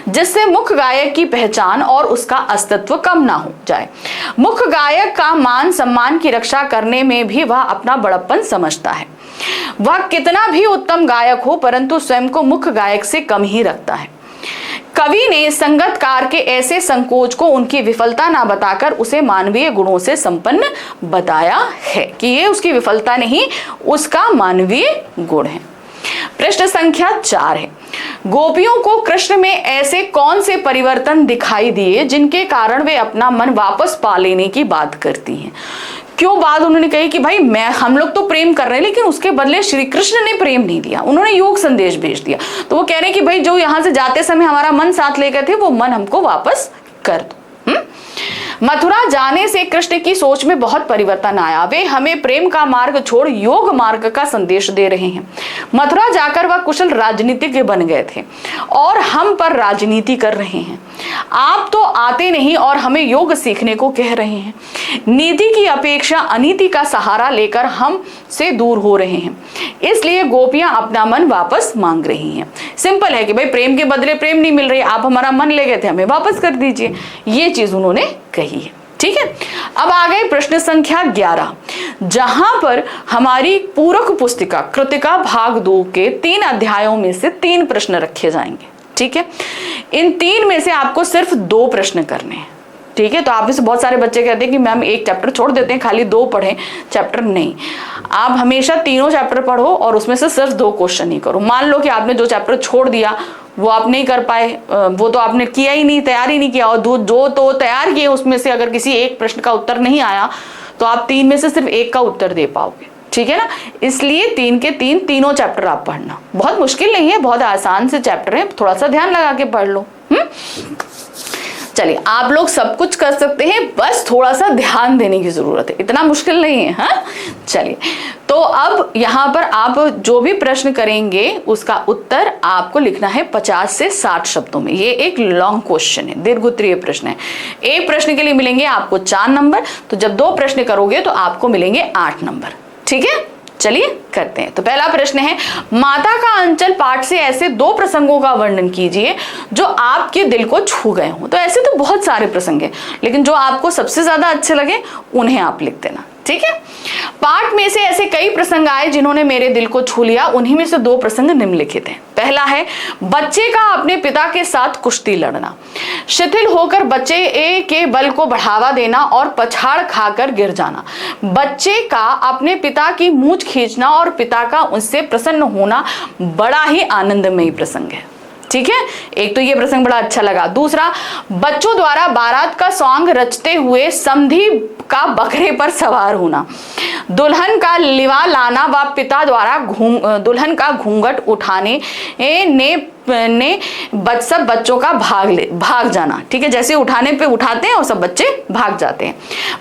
जिससे मुख्य गायक की पहचान और उसका अस्तित्व कम ना हो जाए। मुख्य गायक का मान सम्मान की रक्षा करने में भी वह अपना बड़प्पन समझता है। वह कितना भी उत्तम गायक हो परंतु स्वयं को मुख्य गायक से कम ही रखता है। कवि ने संगतकार के ऐसे संकोच को उनकी विफलता ना बताकर उसे मानवीय गुणों से संपन्न बताया है, कि ये उसकी विफलता नहीं उसका मानवीय गुण है। प्रश्न संख्या 4 है, गोपियों को कृष्ण में ऐसे कौन से परिवर्तन दिखाई दिए जिनके कारण वे अपना मन वापस पा लेने की बात करती हैं? क्यों बात उन्होंने कही कि भाई हम लोग तो प्रेम कर रहे हैं लेकिन उसके बदले श्री कृष्ण ने प्रेम नहीं दिया, उन्होंने योग संदेश भेज दिया। तो वो कह रहे हैं कि भाई जो यहाँ से जाते समय हमारा मन साथ लेकर थे वो मन हमको वापस कर दो। मथुरा जाने से कृष्ण की सोच में बहुत परिवर्तन आया। वे हमें प्रेम का मार्ग छोड़ योग मार्ग का संदेश दे रहे हैं। मथुरा जाकर वह कुशल राजनीतिज्ञ बन गए थे और हम पर राजनीति कर रहे हैं। आप तो आते नहीं और हमें योग सीखने को कह रहे हैं। नीति की अपेक्षा अनीति का सहारा लेकर हम से दूर हो रहे हैं, इसलिए गोपियां अपना मन वापस मांग रही हैं। सिंपल है कि भाई प्रेम के बदले प्रेम नहीं मिल रही, आप हमारा मन ले गए थे, हमें वापस कर दीजिए, ये चीज उन्होंने कही है। ठीक है, अब आ गए प्रश्न संख्या 11, जहां पर हमारी पूरक पुस्तिका कृतिका भाग 2 के 3 अध्यायों में से 3 प्रश्न रखे जाएंगे। ठीक है, इन 3 में से आपको सिर्फ 2 प्रश्न करने हैं। ठीक है, तो आप में से बहुत सारे बच्चे कहते हैं कि मैम एक चैप्टर छोड़ देते हैं, खाली 2 पढ़ें चैप्टर। नहीं, आप हमेशा तीनों चैप्टर पढ़ो और उसमें से सिर्फ 2 क्वेश्चन ही करो। मान लो कि आपने जो चैप्टर छोड़ दिया वो आप नहीं कर पाए, वो तो आपने किया ही नहीं, तैयार ही नहीं किया, और जो तो तैयार किए उसमें से अगर किसी एक प्रश्न का उत्तर नहीं आया तो आप 3 में से सिर्फ 1 का उत्तर दे पाओगे। ठीक है ना, इसलिए 3 के 3 तीनों चैप्टर आप पढ़ना। बहुत मुश्किल नहीं है, बहुत आसान से चैप्टर है, थोड़ा सा ध्यान लगा के पढ़ लो। चलिए, आप लोग सब कुछ कर सकते हैं, बस थोड़ा सा ध्यान देने की जरूरत है, इतना मुश्किल नहीं है। हाँ, चलिए, तो अब यहाँ पर आप जो भी प्रश्न करेंगे उसका उत्तर आपको लिखना है 50 से 60 शब्दों में। ये एक लॉन्ग क्वेश्चन है, दीर्घोत्तरीय प्रश्न है। एक प्रश्न के लिए मिलेंगे आपको 4 नंबर, तो जब 2 प्रश्न करोगे तो आपको मिलेंगे 8 नंबर। ठीक है, चलिए करते हैं। तो पहला प्रश्न है, माता का अंचल पाठ से ऐसे 2 प्रसंगों का वर्णन कीजिए जो आपके दिल को छू गए हों। तो ऐसे तो बहुत सारे प्रसंग हैं, लेकिन जो आपको सबसे ज्यादा अच्छे लगे उन्हें आप लिख देना। ठीक है, पाठ में से ऐसे कई प्रसंग आए जिन्होंने मेरे दिल को छू लिया, उन्हीं में से 2 प्रसंग निम्नलिखित हैं। पहला है, बच्चे का अपने पिता के साथ कुश्ती लड़ना, शिथिल होकर बच्चे के बल को बढ़ावा देना और पछाड़ खाकर गिर जाना, बच्चे का अपने पिता की मूंछ खींचना और पिता का उससे प्रसन्न होना बड़ा ही आनंदमयी प्रसंग है। ठीक है, एक तो ये प्रसंग बड़ा अच्छा लगा। दूसरा, बच्चों द्वारा बारात का सॉन्ग रचते हुए समधी का बकरे पर सवार होना, दुल्हन का लिवा लाना व पिता द्वारा दुल्हन का घूंघट उठाने ने सब बच्चों का भाग जाना। ठीक है, जैसे उठाने पे उठाते हैं और सब बच्चे भाग जाते हैं।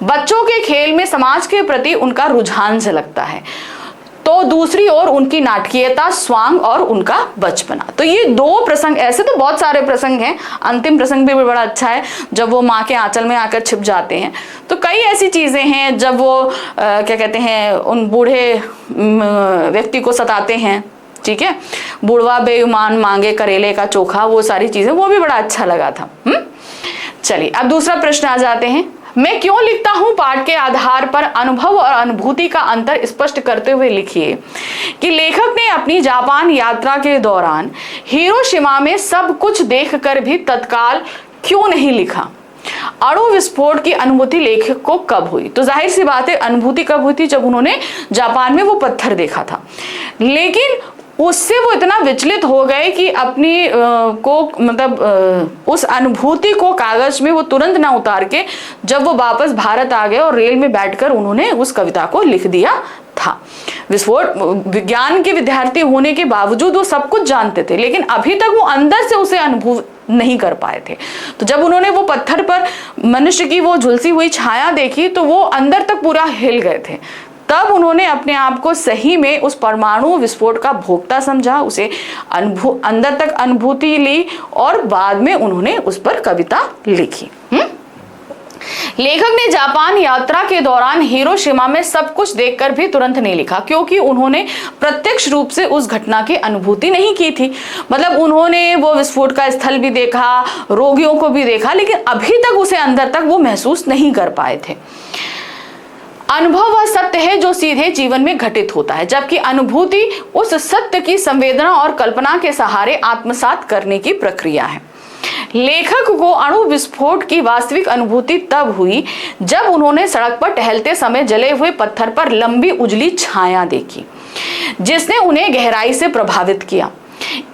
बच्चों के खेल में समाज के प्रति उनका रुझान झलकता है, तो दूसरी ओर उनकी नाटकीयता, स्वांग और उनका बचपना। तो ये 2 प्रसंग, ऐसे तो बहुत सारे प्रसंग हैं। अंतिम प्रसंग भी बड़ा अच्छा है, जब वो माँ के आंचल में आकर छिप जाते हैं। तो कई ऐसी चीजें हैं जब वो क्या कहते हैं, उन बूढ़े व्यक्ति को सताते हैं। ठीक है, बुढ़वा बेईमान मांगे करेले का चोखा, वो सारी चीजें, वो भी बड़ा अच्छा लगा था। चलिए, अब दूसरा प्रश्न आ जाते हैं। मैं क्यों लिखता हूं पाठ के आधार पर अनुभव और अनुभूति का अंतर स्पष्ट करते हुए लिखिए कि लेखक ने अपनी जापान यात्रा के दौरान हिरोशिमा में सब कुछ देखकर भी तत्काल क्यों नहीं लिखा। अणु विस्फोट की अनुभूति लेखक को कब हुई? तो जाहिर सी बात है, अनुभूति कब हुई थी? जब उन्होंने जापान में वो पत्थर देखा था। लेकिन उससे वो इतना विचलित हो गए कि अपनी उस अनुभूति को कागज में वो तुरंत ना उतार के जब वो वापस भारत आ गए और रेल में बैठकर उन्होंने उस कविता को लिख दिया था। विस्फोट, विज्ञान के विद्यार्थी होने के बावजूद वो सब कुछ जानते थे, लेकिन अभी तक वो अंदर से उसे अनुभव नहीं कर पाए थे। तो जब उन्होंने वो पत्थर पर मनुष्य की वो झुलसी हुई छाया देखी तो वो अंदर तक पूरा हिल गए थे। तब उन्होंने अपने आप को सही में उस परमाणु विस्फोट का भोक्ता समझा, उसे अंदर तक अनुभूति ली और बाद में उन्होंने उस पर कविता लिखी। लेखक ने जापान यात्रा के दौरान हिरोशिमा में सब कुछ देखकर भी तुरंत नहीं लिखा, क्योंकि उन्होंने प्रत्यक्ष रूप से उस घटना की अनुभूति नहीं की थी। मतलब उन्होंने वो विस्फोट का स्थल भी देखा, रोगियों को भी देखा, लेकिन अभी तक उसे अंदर तक वो महसूस नहीं कर पाए थे। अनुभव वह सत्य है जो सीधे जीवन में घटित होता है, जबकि अनुभूति उस सत्य की संवेदना और कल्पना के सहारे आत्मसात करने की प्रक्रिया है। लेखक को अणु विस्फोट की वास्तविक अनुभूति तब हुई जब उन्होंने सड़क पर टहलते समय जले हुए पत्थर पर लंबी उजली छाया देखी, जिसने उन्हें गहराई से प्रभावित किया।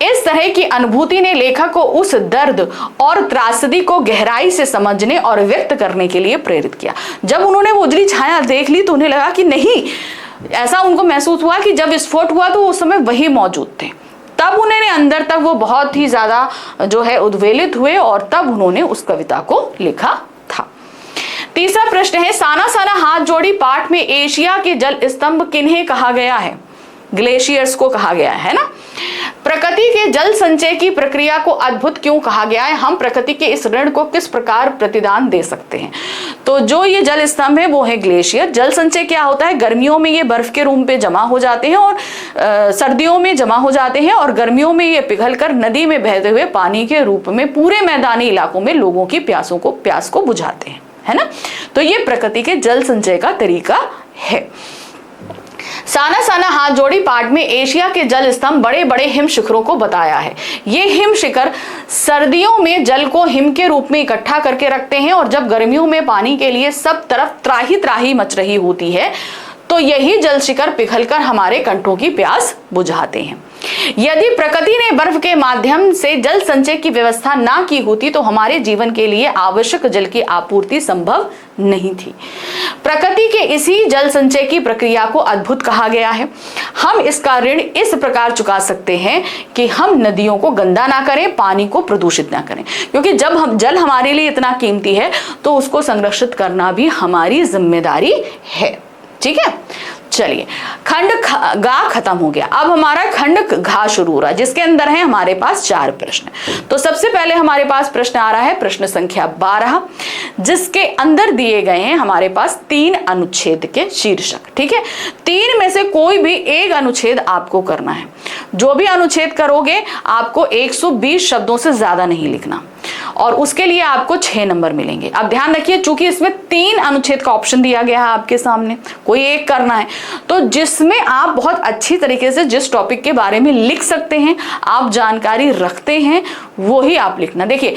इस तरह की अनुभूति ने लेखक को उस दर्द और त्रासदी को गहराई से समझने और व्यक्त करने के लिए प्रेरित किया। जब उन्होंने वो उजली छाया देख ली तो उन्हें लगा कि नहीं, ऐसा उनको महसूस हुआ कि जब विस्फोट हुआ तो उस समय वही मौजूद थे। तब उन्होंने अंदर तक वो बहुत ही ज्यादा जो है उद्वेलित हुए और तब उन्होंने उस कविता को लिखा था। तीसरा प्रश्न है, साना साना हाथ जोड़ी पाठ में एशिया के जल स्तंभ किन्हें कहा गया है? ग्लेशियर्स को कहा गया है ना। प्रकृति के जल संचय की प्रक्रिया को अद्भुत क्यों कहा गया है? हम प्रकृति के इस ऋण को किस प्रकार प्रतिदान दे सकते हैं? तो जो ये जल स्तंभ है वो है ग्लेशियर। जल संचय क्या होता है? गर्मियों में ये बर्फ के रूप में जमा हो जाते हैं और सर्दियों में जमा हो जाते हैं और गर्मियों में ये पिघलकर नदी में बहते हुए पानी के रूप में पूरे मैदानी इलाकों में लोगों की प्यास को बुझाते हैं, है ना। तो ये प्रकृति के जल संचय का तरीका है। साना साना हाथ जोड़ी पाठ में एशिया के जल स्तंभ बड़े बड़े हिम शिखरों को बताया है। ये हिम शिखर सर्दियों में जल को हिम के रूप में इकट्ठा करके रखते हैं और जब गर्मियों में पानी के लिए सब तरफ त्राही त्राही मच रही होती है तो यही जल शिखर पिघलकर हमारे कंठों की प्यास बुझाते हैं। यदि प्रकृति ने बर्फ के माध्यम से जल संचय की व्यवस्था ना की होती तो हमारे जीवन के लिए आवश्यक जल की आपूर्ति संभव नहीं थी। प्रकृति के इसी जल संचय की प्रक्रिया को अद्भुत कहा गया है। हम इसका ऋण इस प्रकार चुका सकते हैं कि हम नदियों को गंदा ना करें, पानी को प्रदूषित ना करें, क्योंकि जब हम जल हमारे लिए इतना कीमती है तो उसको संरक्षित करना भी हमारी जिम्मेदारी है। ठीक है, चलिए खंड गा खत्म हो गया। अब हमारा खंड घा शुरू हो रहा है जिसके अंदर है हमारे पास 4 प्रश्न। तो सबसे पहले हमारे पास प्रश्न आ रहा है प्रश्न संख्या 12, जिसके अंदर दिए गए हैं हमारे पास 3 अनुच्छेद के शीर्षक। ठीक है, 3 में से कोई भी एक अनुच्छेद आपको करना है। जो भी अनुच्छेद करोगे आपको 120 शब्दों से ज्यादा नहीं लिखना और उसके लिए आपको 6 नंबर मिलेंगे। अब ध्यान रखिए, चूंकि इसमें 3 अनुच्छेद का ऑप्शन दिया गया है आपके सामने, कोई एक करना है, तो जिसमें आप बहुत अच्छी तरीके से जिस टॉपिक के बारे में लिख सकते हैं, आप जानकारी रखते हैं, वो ही आप लिखना। देखिए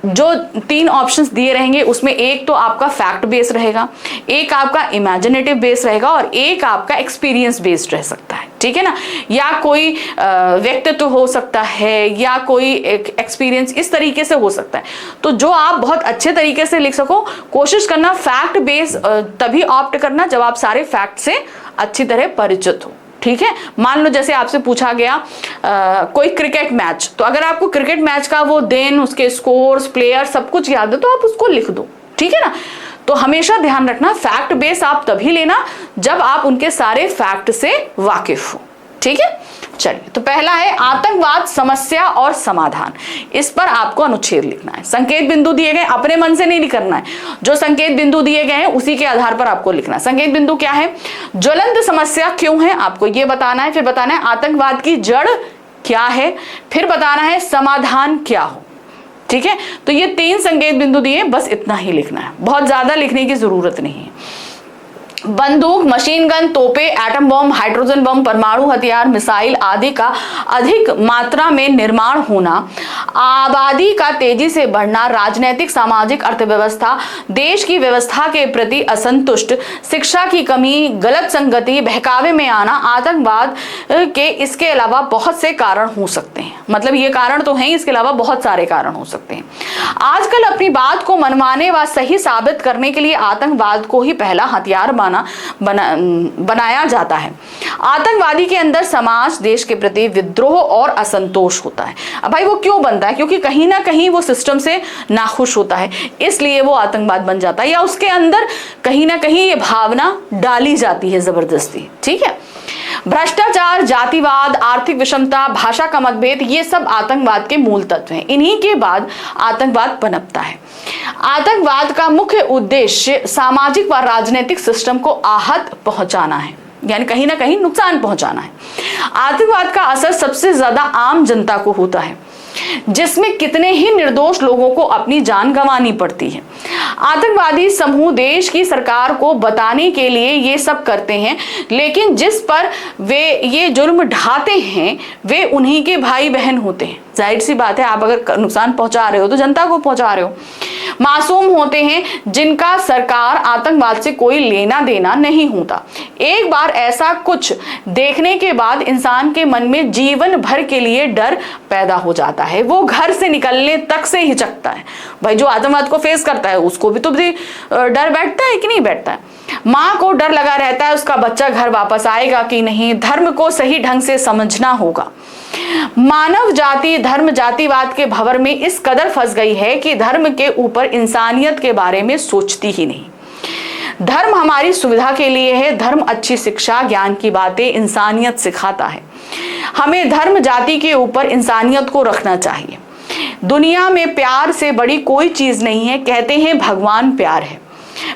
जो 3 ऑप्शंस दिए रहेंगे उसमें एक तो आपका फैक्ट बेस्ड रहेगा, एक आपका इमेजिनेटिव बेस्ड रहेगा और एक आपका एक्सपीरियंस बेस्ड रह सकता है। ठीक है ना, या कोई व्यक्तित्व हो सकता है या कोई एक्सपीरियंस, इस तरीके से हो सकता है। तो जो आप बहुत अच्छे तरीके से लिख सको, कोशिश करना फैक्ट बेस्ड तभी ऑप्ट करना जब आप सारे फैक्ट से अच्छी तरह परिचित हो। ठीक है, मान लो जैसे आपसे पूछा गया कोई क्रिकेट मैच, तो अगर आपको क्रिकेट मैच का वो दिन, उसके स्कोर्स, प्लेयर सब कुछ याद है तो आप उसको लिख दो। ठीक है ना, तो हमेशा ध्यान रखना फैक्ट बेस आप तभी लेना जब आप उनके सारे फैक्ट से वाकिफ हो। ठीक है, चलिए तो पहला है आतंकवाद समस्या और समाधान। इस पर आपको अनुच्छेद लिखना है। संकेत बिंदु दिए गए, अपने मन से नहीं करना है, जो संकेत बिंदु दिए गए हैं उसी के आधार पर आपको लिखना है। संकेत बिंदु क्या है? ज्वलंत समस्या क्यों है आपको ये बताना है, फिर बताना है आतंकवाद की जड़ क्या है, फिर बताना है समाधान क्या हो। ठीक है, तो ये 3 संकेत बिंदु दिए, बस इतना ही लिखना है, बहुत ज्यादा लिखने की जरूरत नहीं है। बंदूक, मशीन गन, तोपे, एटम बम, हाइड्रोजन बम, परमाणु हथियार, मिसाइल आदि का अधिक मात्रा में निर्माण होना, आबादी का तेजी से बढ़ना, राजनीतिक सामाजिक अर्थव्यवस्था, देश की व्यवस्था के प्रति असंतुष्ट, शिक्षा की कमी, गलत संगति, बहकावे में आना, आतंकवाद के इसके अलावा बहुत से कारण हो सकते हैं। मतलब ये कारण तो हैं, इसके अलावा बहुत सारे कारण हो सकते हैं। आजकल अपनी बात को मनवाने व सही साबित करने के लिए आतंकवाद को ही पहला हथियार बनाया जाता है। आतंकवादी के अंदर समाज, देश के प्रति विद्रोह और असंतोष होता है। अब भाई वो क्यों बनता है? क्योंकि कहीं ना कहीं वो सिस्टम से नाखुश होता है, इसलिए वो आतंकवाद बन जाता है, या उसके अंदर कहीं ना कहीं ये भावना डाली जाती है जबरदस्ती। ठीक है, भ्रष्टाचार, जातिवाद, आर्थिक विषमता, भाषा का मतभेद, ये सब आतंकवाद के मूल तत्व हैं। इन्हीं के बाद आतंकवाद पनपता है। आतंकवाद का मुख्य उद्देश्य सामाजिक व राजनीतिक सिस्टम को आहत पहुंचाना है, यानी कहीं ना कहीं नुकसान पहुंचाना है। आतंकवाद का असर सबसे ज्यादा आम जनता को होता है, जिसमें कितने ही निर्दोष लोगों को अपनी जान गंवानी पड़ती है। आतंकवादी समूह देश की सरकार को बताने के लिए ये सब करते हैं, लेकिन जिस पर वे ये जुर्म ढाते हैं वे उन्हीं के भाई बहन होते हैं। जाहिर सी बात है, आप अगर नुकसान पहुंचा रहे हो तो जनता को पहुंचा रहे हो। मासूम होते हैं जिनका सरकार आतंकवाद से कोई लेना देना नहीं होता। एक बार ऐसा कुछ देखने के बाद इंसान के मन में जीवन भर के लिए डर पैदा हो जाता है, वो घर से निकलने तक से हिचकता है। भाई जो आतंकवाद को फेस करता है उसको भी तो डर बैठता है कि नहीं बैठता है? माँ को डर लगा रहता है उसका बच्चा घर वापस आएगा कि नहीं। धर्म को सही ढंग से समझना होगा। मानव जाति धर्म जातिवाद के भंवर में इस कदर फंस गई है कि धर्म के ऊपर इंसानियत के बारे में सोचती ही नहीं। धर्म हमारी सुविधा के लिए है। धर्म अच्छी शिक्षा, ज्ञान की बातें, इंसानियत सिखाता है। हमें धर्म जाति के ऊपर इंसानियत को रखना चाहिए। दुनिया में प्यार से बड़ी कोई चीज नहीं है। कहते हैं भगवान प्यार है,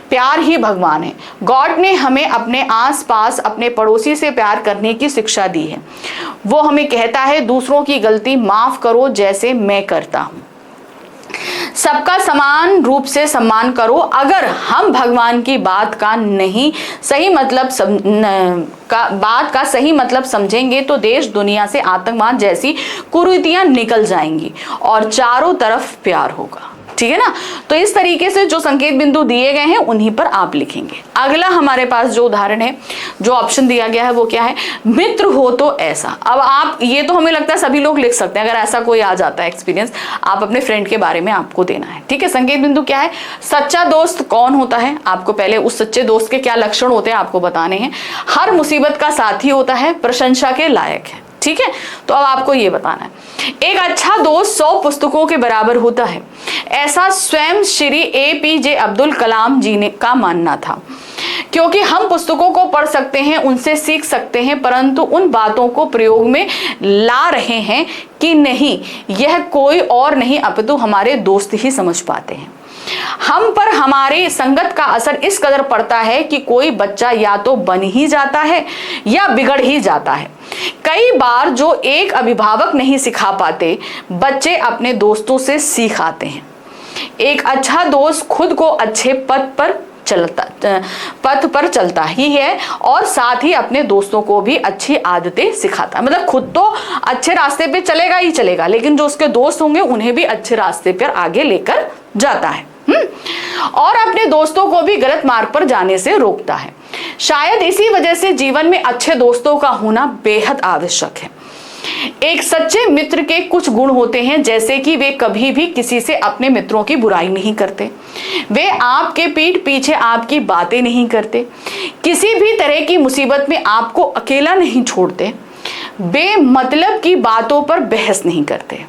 प्यार ही भगवान है। गॉड ने हमें अपने आसपास अपने पड़ोसी से प्यार करने की शिक्षा दी है। वो हमें कहता है दूसरों की गलती माफ करो जैसे मैं करता हूं, सबका समान रूप से सम्मान करो। अगर हम भगवान की बात का सही मतलब समझेंगे तो देश दुनिया से आतंकवाद जैसी कुरीतियां निकल जाएंगी और चारों तरफ प्यार होगा। ठीक है ना। तो इस तरीके से जो संकेत बिंदु दिए गए हैं उन्हीं पर आप लिखेंगे। अगला हमारे पास जो उदाहरण है, जो ऑप्शन दिया गया है वो क्या है, मित्र हो तो ऐसा। अब आप ये तो हमें लगता है सभी लोग लिख सकते हैं, अगर ऐसा कोई आ जाता है एक्सपीरियंस, आप अपने फ्रेंड के बारे में आपको देना है। ठीक है। संकेत बिंदु क्या है, सच्चा दोस्त कौन होता है, आपको पहले उस सच्चे दोस्त के क्या लक्षण होते हैं आपको बताने हैं। हर मुसीबत का साथी होता है, प्रशंसा के लायक है। ठीक है। तो अब आपको ये बताना है, एक अच्छा दोस्त 100 पुस्तकों के बराबर होता है, ऐसा स्वयं श्री APJ अब्दुल कलाम जी ने का मानना था। क्योंकि हम पुस्तकों को पढ़ सकते हैं, उनसे सीख सकते हैं, परंतु उन बातों को प्रयोग में ला रहे हैं कि नहीं, यह कोई और नहीं अपितु हमारे दोस्त ही समझ पाते हैं। हम पर हमारे संगत का असर इस कदर पड़ता है कि कोई बच्चा या तो बन ही जाता है या बिगड़ ही जाता है। कई बार जो एक अभिभावक नहीं सिखा पाते, बच्चे अपने दोस्तों से सीख आते हैं। एक अच्छा दोस्त खुद को अच्छे पथ पर चलता ही है और साथ ही अपने दोस्तों को भी अच्छी आदतें सिखाता है। मतलब खुद तो अच्छे रास्ते पे चलेगा ही चलेगा, लेकिन जो उसके दोस्त होंगे उन्हें भी अच्छे रास्ते पर आगे लेकर जाता है और अपने दोस्तों को भी गलत मार्ग पर जाने से रोकता है। शायद इसी वजह से जीवन में अच्छे दोस्तों का होना बेहद आवश्यक है। एक सच्चे मित्र के कुछ गुण होते हैं, जैसे कि वे कभी भी किसी से अपने मित्रों की बुराई नहीं करते, वे आपके पीठ पीछे आपकी बातें नहीं करते, किसी भी तरह की मुसीबत में आपको अकेला नहीं छोड़ते, बेमतलब की बातों पर बहस नहीं करते,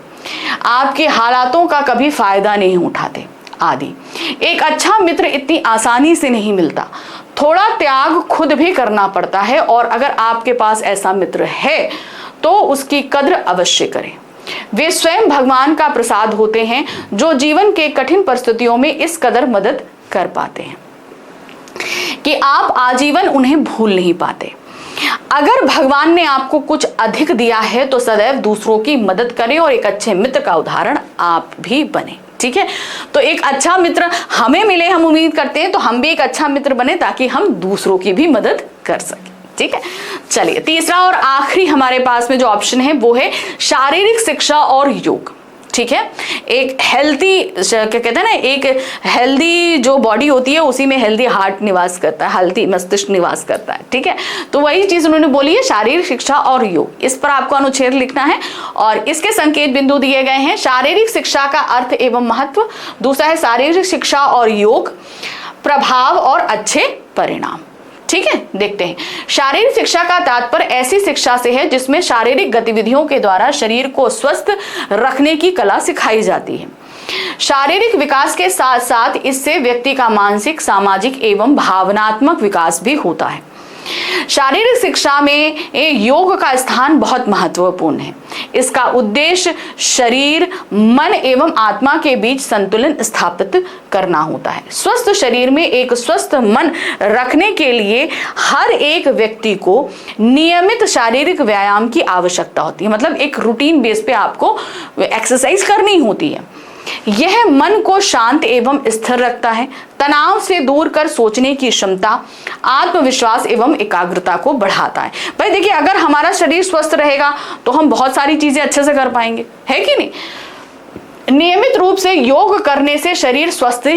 आपके हालातों का कभी फायदा नहीं उठाते आदि। एक अच्छा मित्र इतनी आसानी से नहीं मिलता, थोड़ा त्याग खुद भी करना पड़ता है और अगर आपके पास ऐसा मित्र है तो उसकी कद्र अवश्य करें। वे स्वयं भगवान का प्रसाद होते हैं जो जीवन के कठिन परिस्थितियों में इस कदर मदद कर पाते हैं कि आप आजीवन उन्हें भूल नहीं पाते। अगर भगवान ने आपको कुछ अधिक दिया है तो सदैव दूसरों की मदद करें और एक अच्छे मित्र का उदाहरण आप भी बने। ठीक है। तो एक अच्छा मित्र हमें मिले, हम उम्मीद करते हैं, तो हम भी एक अच्छा मित्र बने ताकि हम दूसरों की भी मदद कर सकें। ठीक है। चलिए, तीसरा और आखिरी हमारे पास में जो ऑप्शन है वो है शारीरिक शिक्षा और योग। ठीक है। एक हेल्दी, क्या कहते हैं ना, एक हेल्दी जो बॉडी होती है उसी में हेल्दी हार्ट निवास करता है, हेल्दी मस्तिष्क निवास करता है। ठीक है। तो वही चीज उन्होंने बोली है, शारीरिक शिक्षा और योग। इस पर आपको अनुच्छेद लिखना है और इसके संकेत बिंदु दिए गए हैं। शारीरिक शिक्षा का अर्थ एवं महत्व, दूसरा है शारीरिक शिक्षा और योग, प्रभाव और अच्छे परिणाम। ठीक है। देखते हैं। शारीरिक शिक्षा का तात्पर्य ऐसी शिक्षा से है जिसमें शारीरिक गतिविधियों के द्वारा शरीर को स्वस्थ रखने की कला सिखाई जाती है। शारीरिक विकास के साथ साथ इससे व्यक्ति का मानसिक, सामाजिक एवं भावनात्मक विकास भी होता है। शारीरिक शिक्षा में योग का स्थान बहुत महत्वपूर्ण है। इसका उद्देश्य शरीर, मन एवं आत्मा के बीच संतुलन स्थापित करना होता है। स्वस्थ शरीर में एक स्वस्थ मन रखने के लिए हर एक व्यक्ति को नियमित शारीरिक व्यायाम की आवश्यकता होती है। मतलब एक रूटीन बेस पे आपको एक्सरसाइज करनी होती है। यह मन को शांत एवं स्थिर रखता है, तनाव से दूर कर सोचने की क्षमता, आत्मविश्वास एवं एकाग्रता को बढ़ाता है। भाई देखिए, अगर हमारा शरीर स्वस्थ रहेगा तो हम बहुत सारी चीजें अच्छे से कर पाएंगे, है कि नहीं। नियमित रूप से योग करने से शरीर स्वस्थ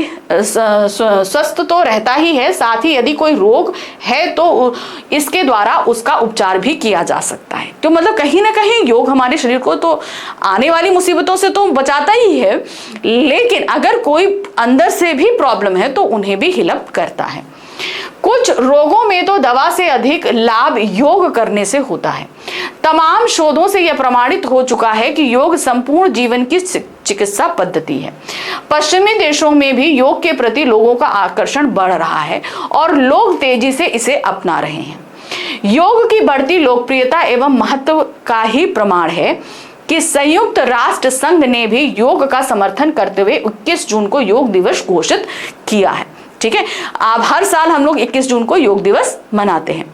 तो रहता ही है, साथ ही यदि कोई रोग है तो इसके द्वारा उसका उपचार भी किया जा सकता है। तो मतलब कहीं ना कहीं योग हमारे शरीर को तो आने वाली मुसीबतों से तो बचाता ही है, लेकिन अगर कोई अंदर से भी प्रॉब्लम है तो उन्हें भी हेल्प करता है। कुछ रोगों में तो दवा से अधिक लाभ योग करने से होता है। तमाम शोधों से यह प्रमाणित हो चुका है कि योग संपूर्ण जीवन की चिकित्सा पद्धति है। पश्चिमी देशों में भी योग के प्रति लोगों का आकर्षण बढ़ रहा है और लोग तेजी से इसे अपना रहे हैं। योग की बढ़ती लोकप्रियता एवं महत्व का ही प्रमाण है कि संयुक्त राष्ट्र संघ ने भी योग का समर्थन करते हुए 21 जून को योग दिवस घोषित किया है। ठीक है, अब हर साल हम लोग 21 जून को योग दिवस मनाते हैं।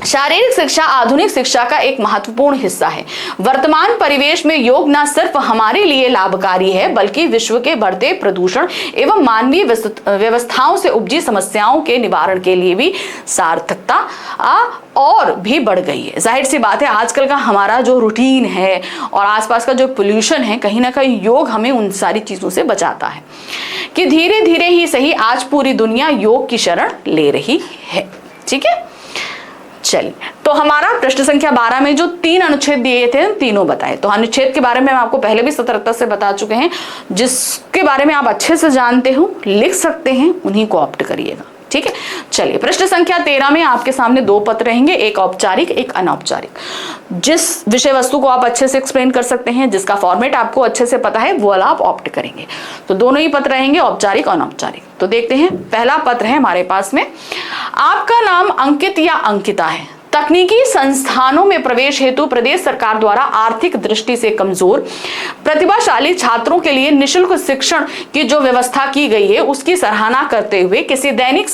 शारीरिक शिक्षा आधुनिक शिक्षा का एक महत्वपूर्ण हिस्सा है। वर्तमान परिवेश में योग न सिर्फ हमारे लिए लाभकारी है बल्कि विश्व के बढ़ते प्रदूषण एवं मानवीय व्यवस्थाओं से उपजी समस्याओं के निवारण के लिए भी सार्थकता और भी बढ़ गई है। जाहिर सी बात है, आजकल का हमारा जो रूटीन है और आसपास का जो पोल्यूशन है, कहीं ना कहीं योग हमें उन सारी चीजों से बचाता है कि धीरे धीरे ही सही आज पूरी दुनिया योग की शरण ले रही है। ठीक है, चलिए, तो हमारा प्रश्न संख्या 12 में जो 3 अनुच्छेद दिए थे तीनों बताए। तो अनुच्छेद के बारे में हम आपको पहले भी सतर्कता से बता चुके हैं, जिसके बारे में आप अच्छे से जानते हो, लिख सकते हैं, उन्हीं को ऑप्ट करिएगा। ठीक है, चलिए, प्रश्न संख्या 13 में आपके सामने 2 पत्र रहेंगे, एक औपचारिक एक अनौपचारिक। जिस विषय वस्तु को आप अच्छे से एक्सप्लेन कर सकते हैं, जिसका फॉर्मेट आपको अच्छे से पता है, वो वाला आप ऑप्ट करेंगे। तो दोनों ही पत्र रहेंगे, औपचारिक और अनौपचारिक। तो देखते हैं, पहला पत्र है हमारे पास में, आपका नाम अंकित या अंकिता है। तकनीकी संस्थानों में प्रवेश हेतु प्रदेश सरकार द्वारा आर्थिक दृष्टि से कमजोर प्रतिभाशाली छात्रों के लिए निशुल्क शिक्षण की जो व्यवस्था की गई है उसकी सराहना करते हुए किसी दैनिक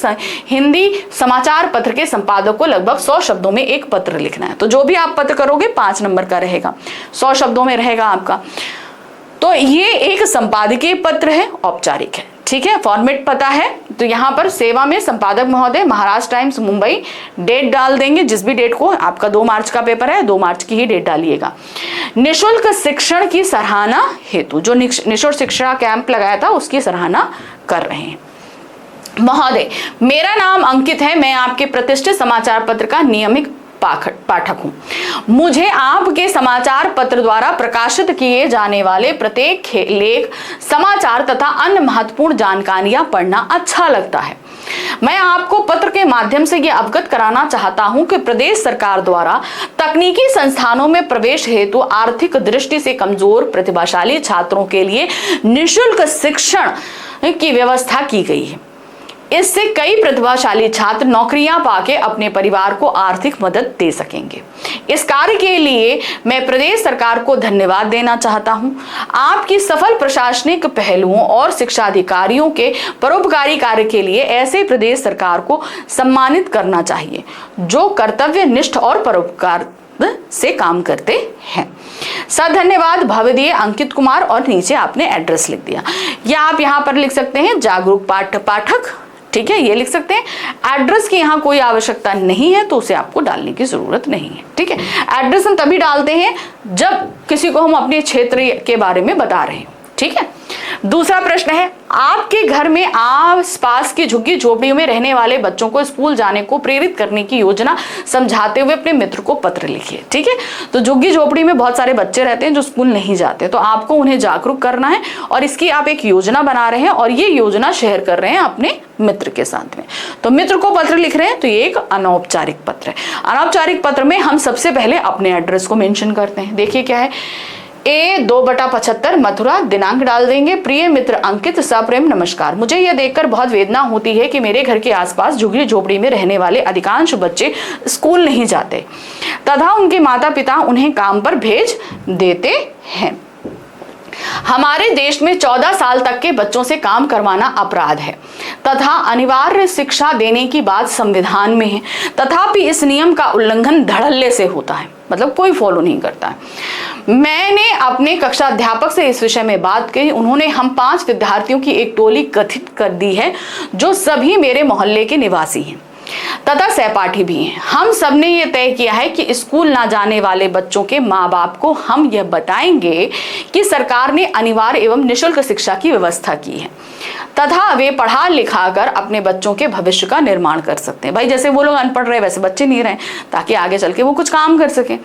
हिंदी समाचार पत्र के संपादक को लगभग 100 शब्दों में एक पत्र लिखना है। तो जो भी आप पत्र करोगे 5 नंबर का रहेगा, 100 शब्दों में रहेगा आपका। तो ये एक संपादकीय पत्र है, औपचारिक है। ठीक है, फॉर्मेट पता है। तो यहाँ पर सेवा में संपादक महोदय, महाराष्ट्र टाइम्स मुंबई, डेट डाल देंगे, जिस भी डेट को, आपका 2 मार्च का पेपर है, 2 मार्च की ही डेट डालिएगा। निशुल्क शिक्षण की सराहना हेतु, जो निशुल्क शिक्षा कैंप लगाया था उसकी सराहना कर रहे हैं। महोदय, मेरा नाम अंकित है, मैं आपके प्रतिष्ठित समाचार पत्र का नियमित पाठक हूं। मुझे आपके समाचार पत्र द्वारा प्रकाशित किए जाने वाले प्रत्येक लेख, समाचार तथा अन्य महत्वपूर्ण जानकारियां पढ़ना अच्छा लगता है। मैं आपको पत्र के माध्यम से यह अवगत कराना चाहता हूं कि प्रदेश सरकार द्वारा तकनीकी संस्थानों में प्रवेश हेतु आर्थिक दृष्टि से कमजोर प्रतिभाशाली छात्रों के लिए निःशुल्क शिक्षण की व्यवस्था की गई है। इससे कई प्रतिभाशाली छात्र नौकरियां पाके अपने परिवार को आर्थिक मदद दे सकेंगे। इस कार्य के लिए मैं प्रदेश सरकार को धन्यवाद देना चाहता हूं। आपकी सफल प्रशासनिक पहलुओं और शिक्षा अधिकारियों के परोपकारी कार्य के लिए ऐसे प्रदेश सरकार को सम्मानित करना चाहिए जो कर्तव्यनिष्ठ और परोपकार से काम करते हैं। धन्यवाद, भवदीय अंकित कुमार, और नीचे आपने एड्रेस लिख दिया, या आप यहाँ पर लिख सकते हैं जागरूक पाठक। ठीक है, ये लिख सकते हैं। एड्रेस की यहाँ कोई आवश्यकता नहीं है, तो उसे आपको डालने की जरूरत नहीं है। ठीक है, एड्रेस हम तभी डालते हैं जब किसी को हम अपने क्षेत्र के बारे में बता रहे हैं। ठीक है, दूसरा प्रश्न है, आपके घर में आसपास की झुग्गी झोपड़ियों में रहने वाले बच्चों को स्कूल जाने को प्रेरित करने की योजना समझाते हुए अपने मित्र को पत्र लिखिए। ठीक है, तो झुग्गी झोपड़ी में बहुत सारे बच्चे रहते हैं जो स्कूल नहीं जाते, तो आपको उन्हें जागरूक करना है और इसकी आप एक योजना बना रहे हैं और ये योजना शेयर कर रहे हैं अपने मित्र के साथ में। तो मित्र को पत्र लिख रहे हैं, तो ये एक अनौपचारिक पत्र है। अनौपचारिक पत्र में हम सबसे पहले अपने एड्रेस को मेंशन करते हैं। देखिए क्या है, A2/75 मथुरा, दिनांक डाल देंगे। प्रिय मित्र अंकित, सप्रेम नमस्कार। मुझे यह देखकर बहुत वेदना होती है कि मेरे घर के आसपास झुग्गी झोपड़ी में रहने वाले अधिकांश बच्चे स्कूल नहीं जाते तथा उनके माता पिता उन्हें काम पर भेज देते हैं। हमारे देश में 14 साल तक के बच्चों से काम करवाना अपराध है तथा अनिवार्य शिक्षा देने की बात संविधान में है, तथापि इस नियम का उल्लंघन धड़ल्ले से होता है, मतलब कोई फॉलो नहीं करता है। मैंने अपने कक्षा अध्यापक से इस विषय में बात की, उन्होंने हम 5 विद्यार्थियों की एक टोली गठित कर दी है जो सभी मेरे मोहल्ले के निवासी हैं तथा सहपाठी भी हैं। हम सबने ये तय किया है कि स्कूल ना जाने वाले बच्चों के माँ बाप को हम यह बताएंगे कि सरकार ने अनिवार्य एवं निःशुल्क शिक्षा की व्यवस्था की है तथा वे पढ़ा लिखा कर अपने बच्चों के भविष्य का निर्माण कर सकते हैं। भाई जैसे वो लोग अनपढ़ रहे वैसे बच्चे नहीं रहे, ताकि आगे चल के वो कुछ काम कर सके।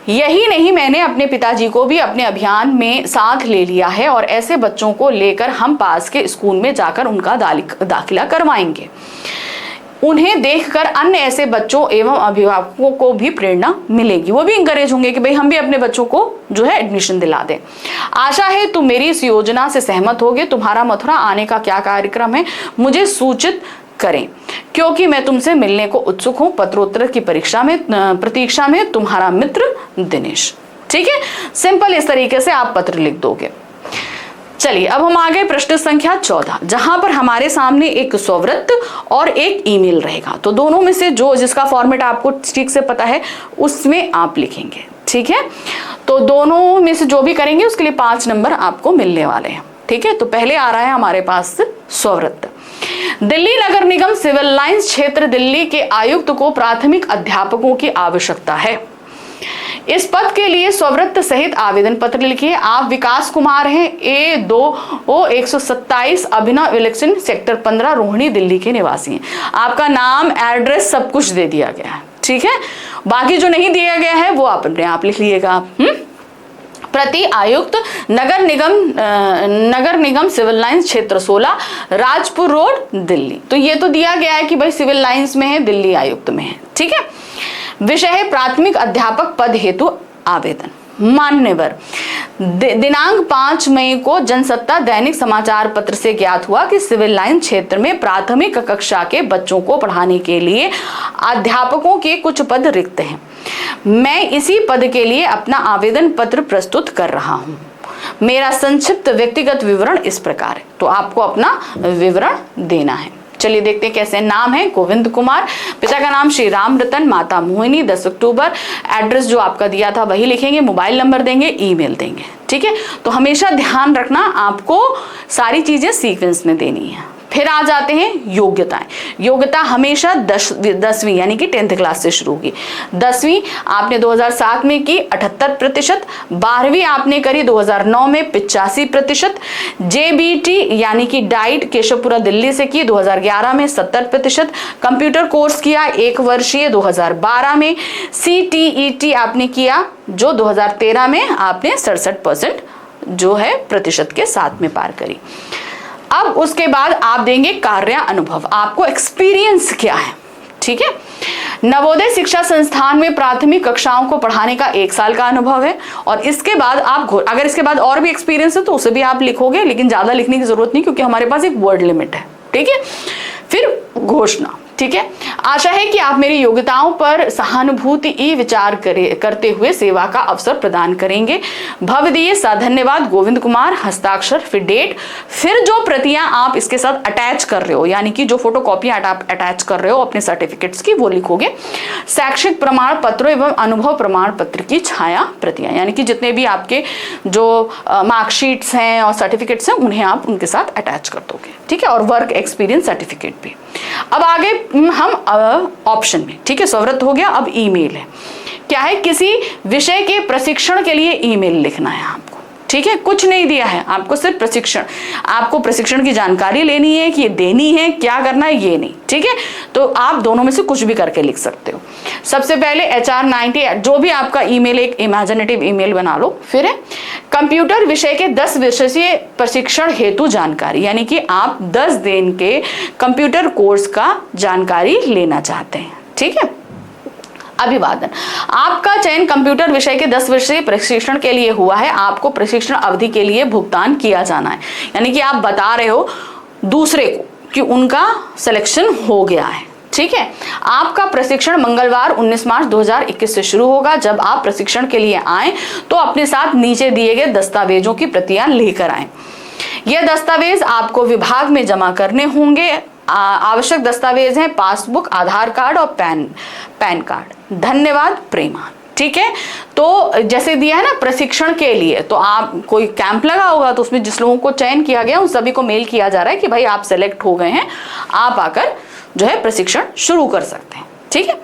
यही नहीं, मैंने अपने पिताजी को भी अपने अभियान में साथ ले लिया है और ऐसे बच्चों को लेकर हम पास के स्कूल में जाकर उनका दाखिला करवाएंगे। उन्हें देखकर अन्य ऐसे बच्चों एवं अभिभावकों को भी प्रेरणा मिलेगी, वो भी इंकरेज होंगे कि भाई हम भी अपने बच्चों को जो है एडमिशन दिला दें। आशा है तुम मेरी इस योजना से सहमत होगे। तुम्हारा मथुरा आने का क्या कार्यक्रम है मुझे सूचित करें, क्योंकि मैं तुमसे मिलने को उत्सुक हूं। पत्रोत्तर की प्रतीक्षा में तुम्हारा मित्र दिनेश। ठीक है, सिंपल इस तरीके से आप पत्र लिख दोगे। चलिए अब हम आ गए प्रश्न संख्या 14, जहां पर हमारे सामने एक स्ववृत्त और एक ईमेल रहेगा। तो दोनों में से जिसका फॉर्मेट आपको ठीक से पता है उसमें आप लिखेंगे। ठीक है, तो दोनों में से जो भी करेंगे उसके लिए 5 नंबर आपको मिलने वाले हैं। ठीक है, तो पहले आ रहा है हमारे पास स्ववृत्त। दिल्ली नगर निगम सिविल लाइंस क्षेत्र दिल्ली के आयुक्त को प्राथमिक अध्यापकों की आवश्यकता है। इस पद के लिए स्ववृत्त सहित आवेदन पत्र लिखिए। आप विकास कुमार हैं, A2O127 अभिनव इलेक्शन सेक्टर 15 रोहिणी दिल्ली के निवासी हैं। आपका नाम, एड्रेस सब कुछ दे दिया गया है। ठीक है, बाकी जो नहीं दिया गया है वो आप अपने आप लिख लीजिएगा। प्रति आयुक्त नगर निगम सिविल लाइंस क्षेत्र 16 राजपुर रोड दिल्ली। तो ये तो दिया गया है कि भाई सिविल लाइंस में है, दिल्ली आयुक्त में है। ठीक है, विषय है प्राथमिक अध्यापक पद हेतु आवेदन। मान्यवर, दिनांक 5 मई को जनसत्ता दैनिक समाचार पत्र से ज्ञात हुआ कि सिविल लाइन क्षेत्र में प्राथमिक कक्षा के बच्चों को पढ़ाने के लिए अध्यापकों के कुछ पद रिक्त हैं। मैं इसी पद के लिए अपना आवेदन पत्र प्रस्तुत कर रहा हूं। मेरा संक्षिप्त व्यक्तिगत विवरण इस प्रकार है। तो आपको अपना विवरण देना है। चलिए देखते हैं कैसे। नाम है गोविंद कुमार, पिता का नाम श्री राम रतन, माता मोहिनी, 10 अक्टूबर। एड्रेस जो आपका दिया था वही लिखेंगे, मोबाइल नंबर देंगे, ईमेल देंगे। ठीक है, तो हमेशा ध्यान रखना आपको सारी चीजें सीक्वेंस में देनी है। फिर आ जाते हैं योग्यताएं। योग्यता हमेशा 10वीं यानी कि 10th क्लास से शुरू होगी। 10वीं आपने 2007 में की 78%, 12वीं आपने करी 2009 में 85%, JBT यानी कि डाइट केशवपुरा दिल्ली से की 2011 में 70%, कंप्यूटर कोर्स किया 1 वर्षीय 2012 में, CTET आपने किया जो 2013 में आपने 67% जो है प्रतिशत के साथ में पार करी। अब उसके बाद आप देंगे कार्य अनुभव, आपको एक्सपीरियंस क्या है। ठीक है, नवोदय शिक्षा संस्थान में प्राथमिक कक्षाओं को पढ़ाने का 1 साल का अनुभव है। और इसके बाद आप अगर इसके बाद और भी एक्सपीरियंस है तो उसे भी आप लिखोगे, लेकिन ज्यादा लिखने की जरूरत नहीं क्योंकि हमारे पास एक वर्ड लिमिट है। ठीक है, फिर घोषणा। ठीक है, आशा है कि आप मेरी योग्यताओं पर सहानुभूति विचार करते हुए सेवा का अवसर प्रदान करेंगे। भवदीय धन्यवाद गोविंद कुमार, हस्ताक्षर, फिर डेट, फिर जो प्रतियां आप इसके साथ अटैच कर रहे हो यानी कि जो फोटोकॉपियां आप अटैच कर रहे हो अपने सर्टिफिकेट्स की वो लिखोगे। शैक्षिक प्रमाण पत्रों एवं अनुभव प्रमाण पत्र की छाया प्रतियां यानी कि जितने भी आपके जो मार्कशीट्स हैं और सर्टिफिकेट्स हैं उन्हें आप उनके साथ अटैच कर दोगे। ठीक है, और वर्क एक्सपीरियंस सर्टिफिकेट भी। अब आगे हम ऑप्शन में। ठीक है, स्ववृत्त हो गया। अब ईमेल है। क्या है, किसी विषय के प्रशिक्षण के लिए ईमेल लिखना है आपको। ठीक है, कुछ नहीं दिया है आपको, सिर्फ प्रशिक्षण। आपको प्रशिक्षण की जानकारी लेनी है कि ये देनी है, क्या करना है ये नहीं। ठीक है, तो आप दोनों में से कुछ भी करके लिख सकते हो। सबसे पहले HR90 जो भी आपका ईमेल, एक इमेजिनेटिव ईमेल बना लो। फिर है कंप्यूटर विषय के 10 विषय प्रशिक्षण हेतु जानकारी यानी कि आप 10 दिन के कंप्यूटर कोर्स का जानकारी लेना चाहते हैं। ठीक है, अभिवादन, आपका चयन कंप्यूटर विषय के 10 वर्षीय प्रशिक्षण के लिए हुआ है। आपको प्रशिक्षण अवधि के लिए भुगतान किया जाना है यानी कि आप बता रहे हो दूसरे को कि उनका सिलेक्शन हो गया है। ठीक है, आपका प्रशिक्षण मंगलवार 19 मार्च 2021 से शुरू होगा। जब आप प्रशिक्षण के लिए आए तो अपने साथ नीचे दिए गए दस्तावेजों की प्रतियां लेकर आए। यह दस्तावेज आपको विभाग में जमा करने होंगे। आवश्यक दस्तावेज हैं पासबुक, आधार कार्ड और पैन कार्ड। धन्यवाद, प्रेमा। ठीक है, तो जैसे दिया है ना प्रशिक्षण के लिए, तो आप कोई कैंप लगा होगा तो उसमें जिस लोगों को चयन किया गया उन सभी को मेल किया जा रहा है कि भाई आप सेलेक्ट हो गए हैं, आप आकर जो है प्रशिक्षण शुरू कर सकते हैं। ठीक है,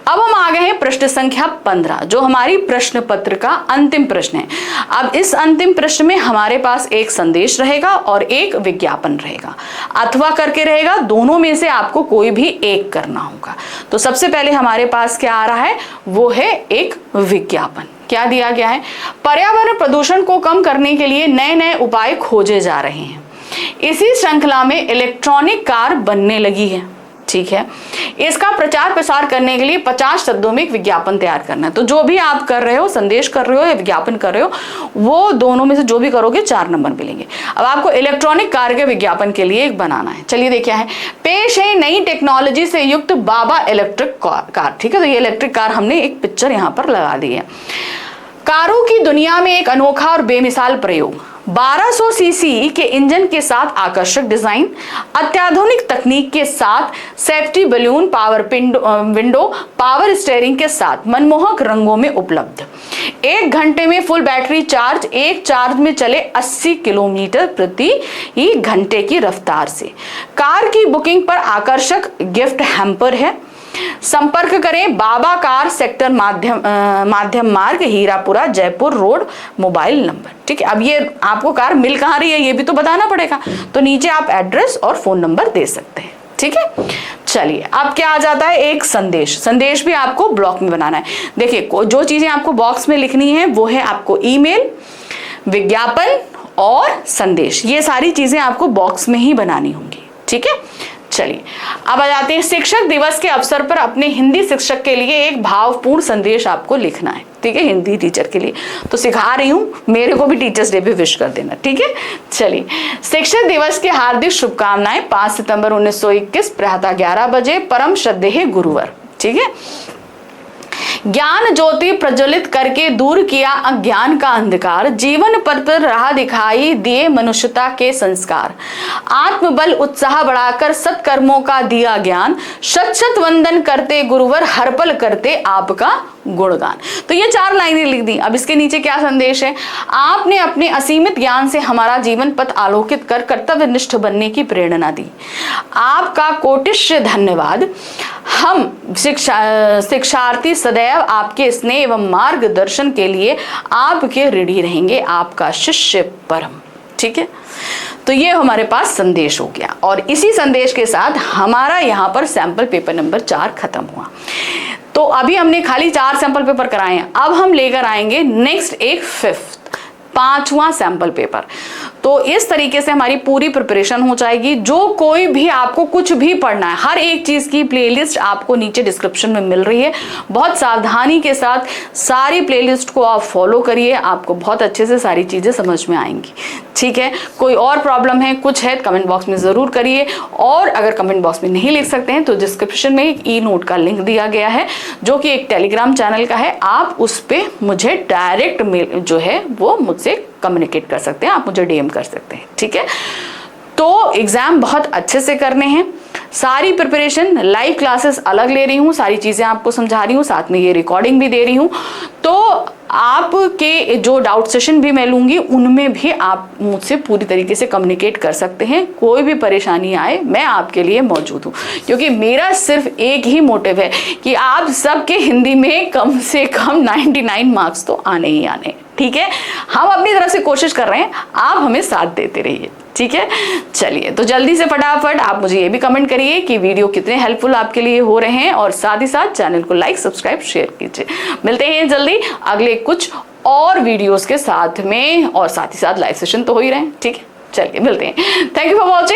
अब हम आ गए हैं प्रश्न संख्या 15 जो हमारी प्रश्न पत्र का अंतिम प्रश्न है। अब इस अंतिम प्रश्न में हमारे पास एक संदेश रहेगा और एक विज्ञापन रहेगा, अथवा करके रहेगा, दोनों में से आपको कोई भी एक करना होगा। तो सबसे पहले हमारे पास क्या आ रहा है, वो है एक विज्ञापन। क्या दिया गया है, पर्यावरण प्रदूषण को कम करने के लिए नए नए उपाय खोजे जा रहे हैं। इसी श्रृंखला में इलेक्ट्रॉनिक कार बनने लगी है। ठीक है। इसका प्रचार प्रसार करने के लिए 50 शब्दों में एक विज्ञापन तैयार करना है। तो जो भी आप कर रहे हो, संदेश कर रहे हो या विज्ञापन कर रहे हो, वो दोनों में से जो भी करोगे 4 नंबर मिलेंगे। अब आपको इलेक्ट्रॉनिक कार के विज्ञापन के लिए एक बनाना है। चलिए देखिए है, पेश है नई टेक्नोलॉजी से युक्त बाबा इलेक्ट्रिक कार। ठीक है, तो ये इलेक्ट्रिक कार हमने एक पिक्चर यहाँ पर लगा दी है। कारों की दुनिया में एक अनोखा और बेमिसाल प्रयोग, 1200 सीसी के इंजन के साथ आकर्षक डिजाइन, अत्याधुनिक तकनीक के साथ safety balloon, power window, power steering के साथ मनमोहक रंगों में उपलब्ध। 1 घंटे में फुल बैटरी चार्ज, एक चार्ज में चले 80 किलोमीटर प्रति घंटे की रफ्तार से। कार की बुकिंग पर आकर्षक गिफ्ट हैम्पर है। संपर्क करें बाबा कार, सेक्टर माध्यम मार्ग, Hirapura, Jaipur road, mobile number. ठीक है, अब ये आपको कार मिल कहाँ रही है ये भी तो बताना पड़ेगा, तो नीचे आप एड्रेस और फोन नंबर दे सकते हैं। ठीक है, चलिए अब क्या आ जाता है, एक संदेश भी आपको ब्लॉक में बनाना है। देखिए जो चीजें आपको बॉक्स में लिखनी है वो है आपको ईमेल, विज्ञापन और संदेश। ये सारी चीजें आपको बॉक्स में ही बनानी होंगी। ठीक है, चलिए अब आ जाते हैं शिक्षक दिवस के अवसर पर अपने हिंदी शिक्षक के लिए एक भावपूर्ण संदेश आपको लिखना है। ठीक है, हिंदी टीचर के लिए तो सिखा रही हूँ, मेरे को भी टीचर्स डे पे विश कर देना। ठीक है, चलिए शिक्षक दिवस की हार्दिक शुभकामनाएं। 5 सितंबर 1921 प्रातः 11 बजे, परम श्रद्धेय गुरुवर। ठीक है, ज्ञान ज्योति प्रज्वलित करके दूर किया अज्ञान का अंधकार, जीवन पथ पर राह दिखाई दिए मनुष्यता के संस्कार, आत्मबल उत्साह बढ़ाकर सत्कर्मों का दिया ज्ञान, शत शत वंदन करते गुरुवर, हर पल करते आपका गुणगान। तो ये 4 लाइनें लिख दी। अब इसके नीचे क्या संदेश है, आपने अपने असीमित ज्ञान से हमारा जीवन पथ आलोकित कर कर्तव्यनिष्ठ बनने की प्रेरणा दी। आपका कोटिश्य धन्यवाद। हम शिक्षार्थी सदैव आपके स्नेह एवं मार्गदर्शन के लिए आपके ऋणी रहेंगे, आपका शिष्य परम। ठीक है, तो ये हमारे पास संदेश हो गया और इसी संदेश के साथ हमारा यहाँ पर सैंपल पेपर नंबर 4 खत्म हुआ। तो अभी हमने खाली 4 सैंपल पेपर कराए हैं, अब हम लेकर आएंगे नेक्स्ट एक 5वां सैंपल पेपर। तो इस तरीके से हमारी पूरी प्रिपरेशन हो जाएगी। जो कोई भी आपको कुछ भी पढ़ना है, हर एक चीज की प्लेलिस्ट आपको नीचे डिस्क्रिप्शन में मिल रही है। बहुत सावधानी के साथ सारी प्लेलिस्ट को आप फॉलो करिए, आपको बहुत अच्छे से सारी चीजें समझ में आएंगी। ठीक है, कोई और प्रॉब्लम है, कुछ है, कमेंट बॉक्स में जरूर करिए। और अगर कमेंट बॉक्स में नहीं लिख सकते हैं तो डिस्क्रिप्शन में एक ई-नोट का लिंक दिया गया है जो कि एक टेलीग्राम चैनल का है, आप उस पर मुझे डायरेक्ट मेल जो है वो मुझसे कम्युनिकेट कर सकते हैं, आप मुझे डीएम कर सकते हैं। ठीक है, तो एग्जाम बहुत अच्छे से करने हैं। सारी प्रिपरेशन, लाइव क्लासेस अलग ले रही हूँ, सारी चीजें आपको समझा रही हूँ, साथ में ये रिकॉर्डिंग भी दे रही हूँ। तो आपके जो डाउट सेशन भी मैं लूंगी उनमें भी आप मुझसे पूरी तरीके से कम्युनिकेट कर सकते हैं। कोई भी परेशानी आए मैं आपके लिए मौजूद हूँ, क्योंकि मेरा सिर्फ एक ही मोटिव है कि आप सबके हिंदी में कम से कम 99 मार्क्स तो आने ही आने। ठीक है, हम अपनी तरफ से कोशिश कर रहे हैं, आप हमें साथ देते रहिए। ठीक है, चलिए तो जल्दी से फटाफट आप मुझे ये भी कमेंट करिए कि वीडियो कितने हेल्पफुल आपके लिए हो रहे हैं और साथ ही साथ चैनल को लाइक, सब्सक्राइब, शेयर कीजिए। मिलते हैं जल्दी अगले कुछ और वीडियोस के साथ में, और साथ ही साथ लाइव सेशन तो हो ही रहे हैं। ठीक है, चलिए मिलते हैं। Thank you for watching.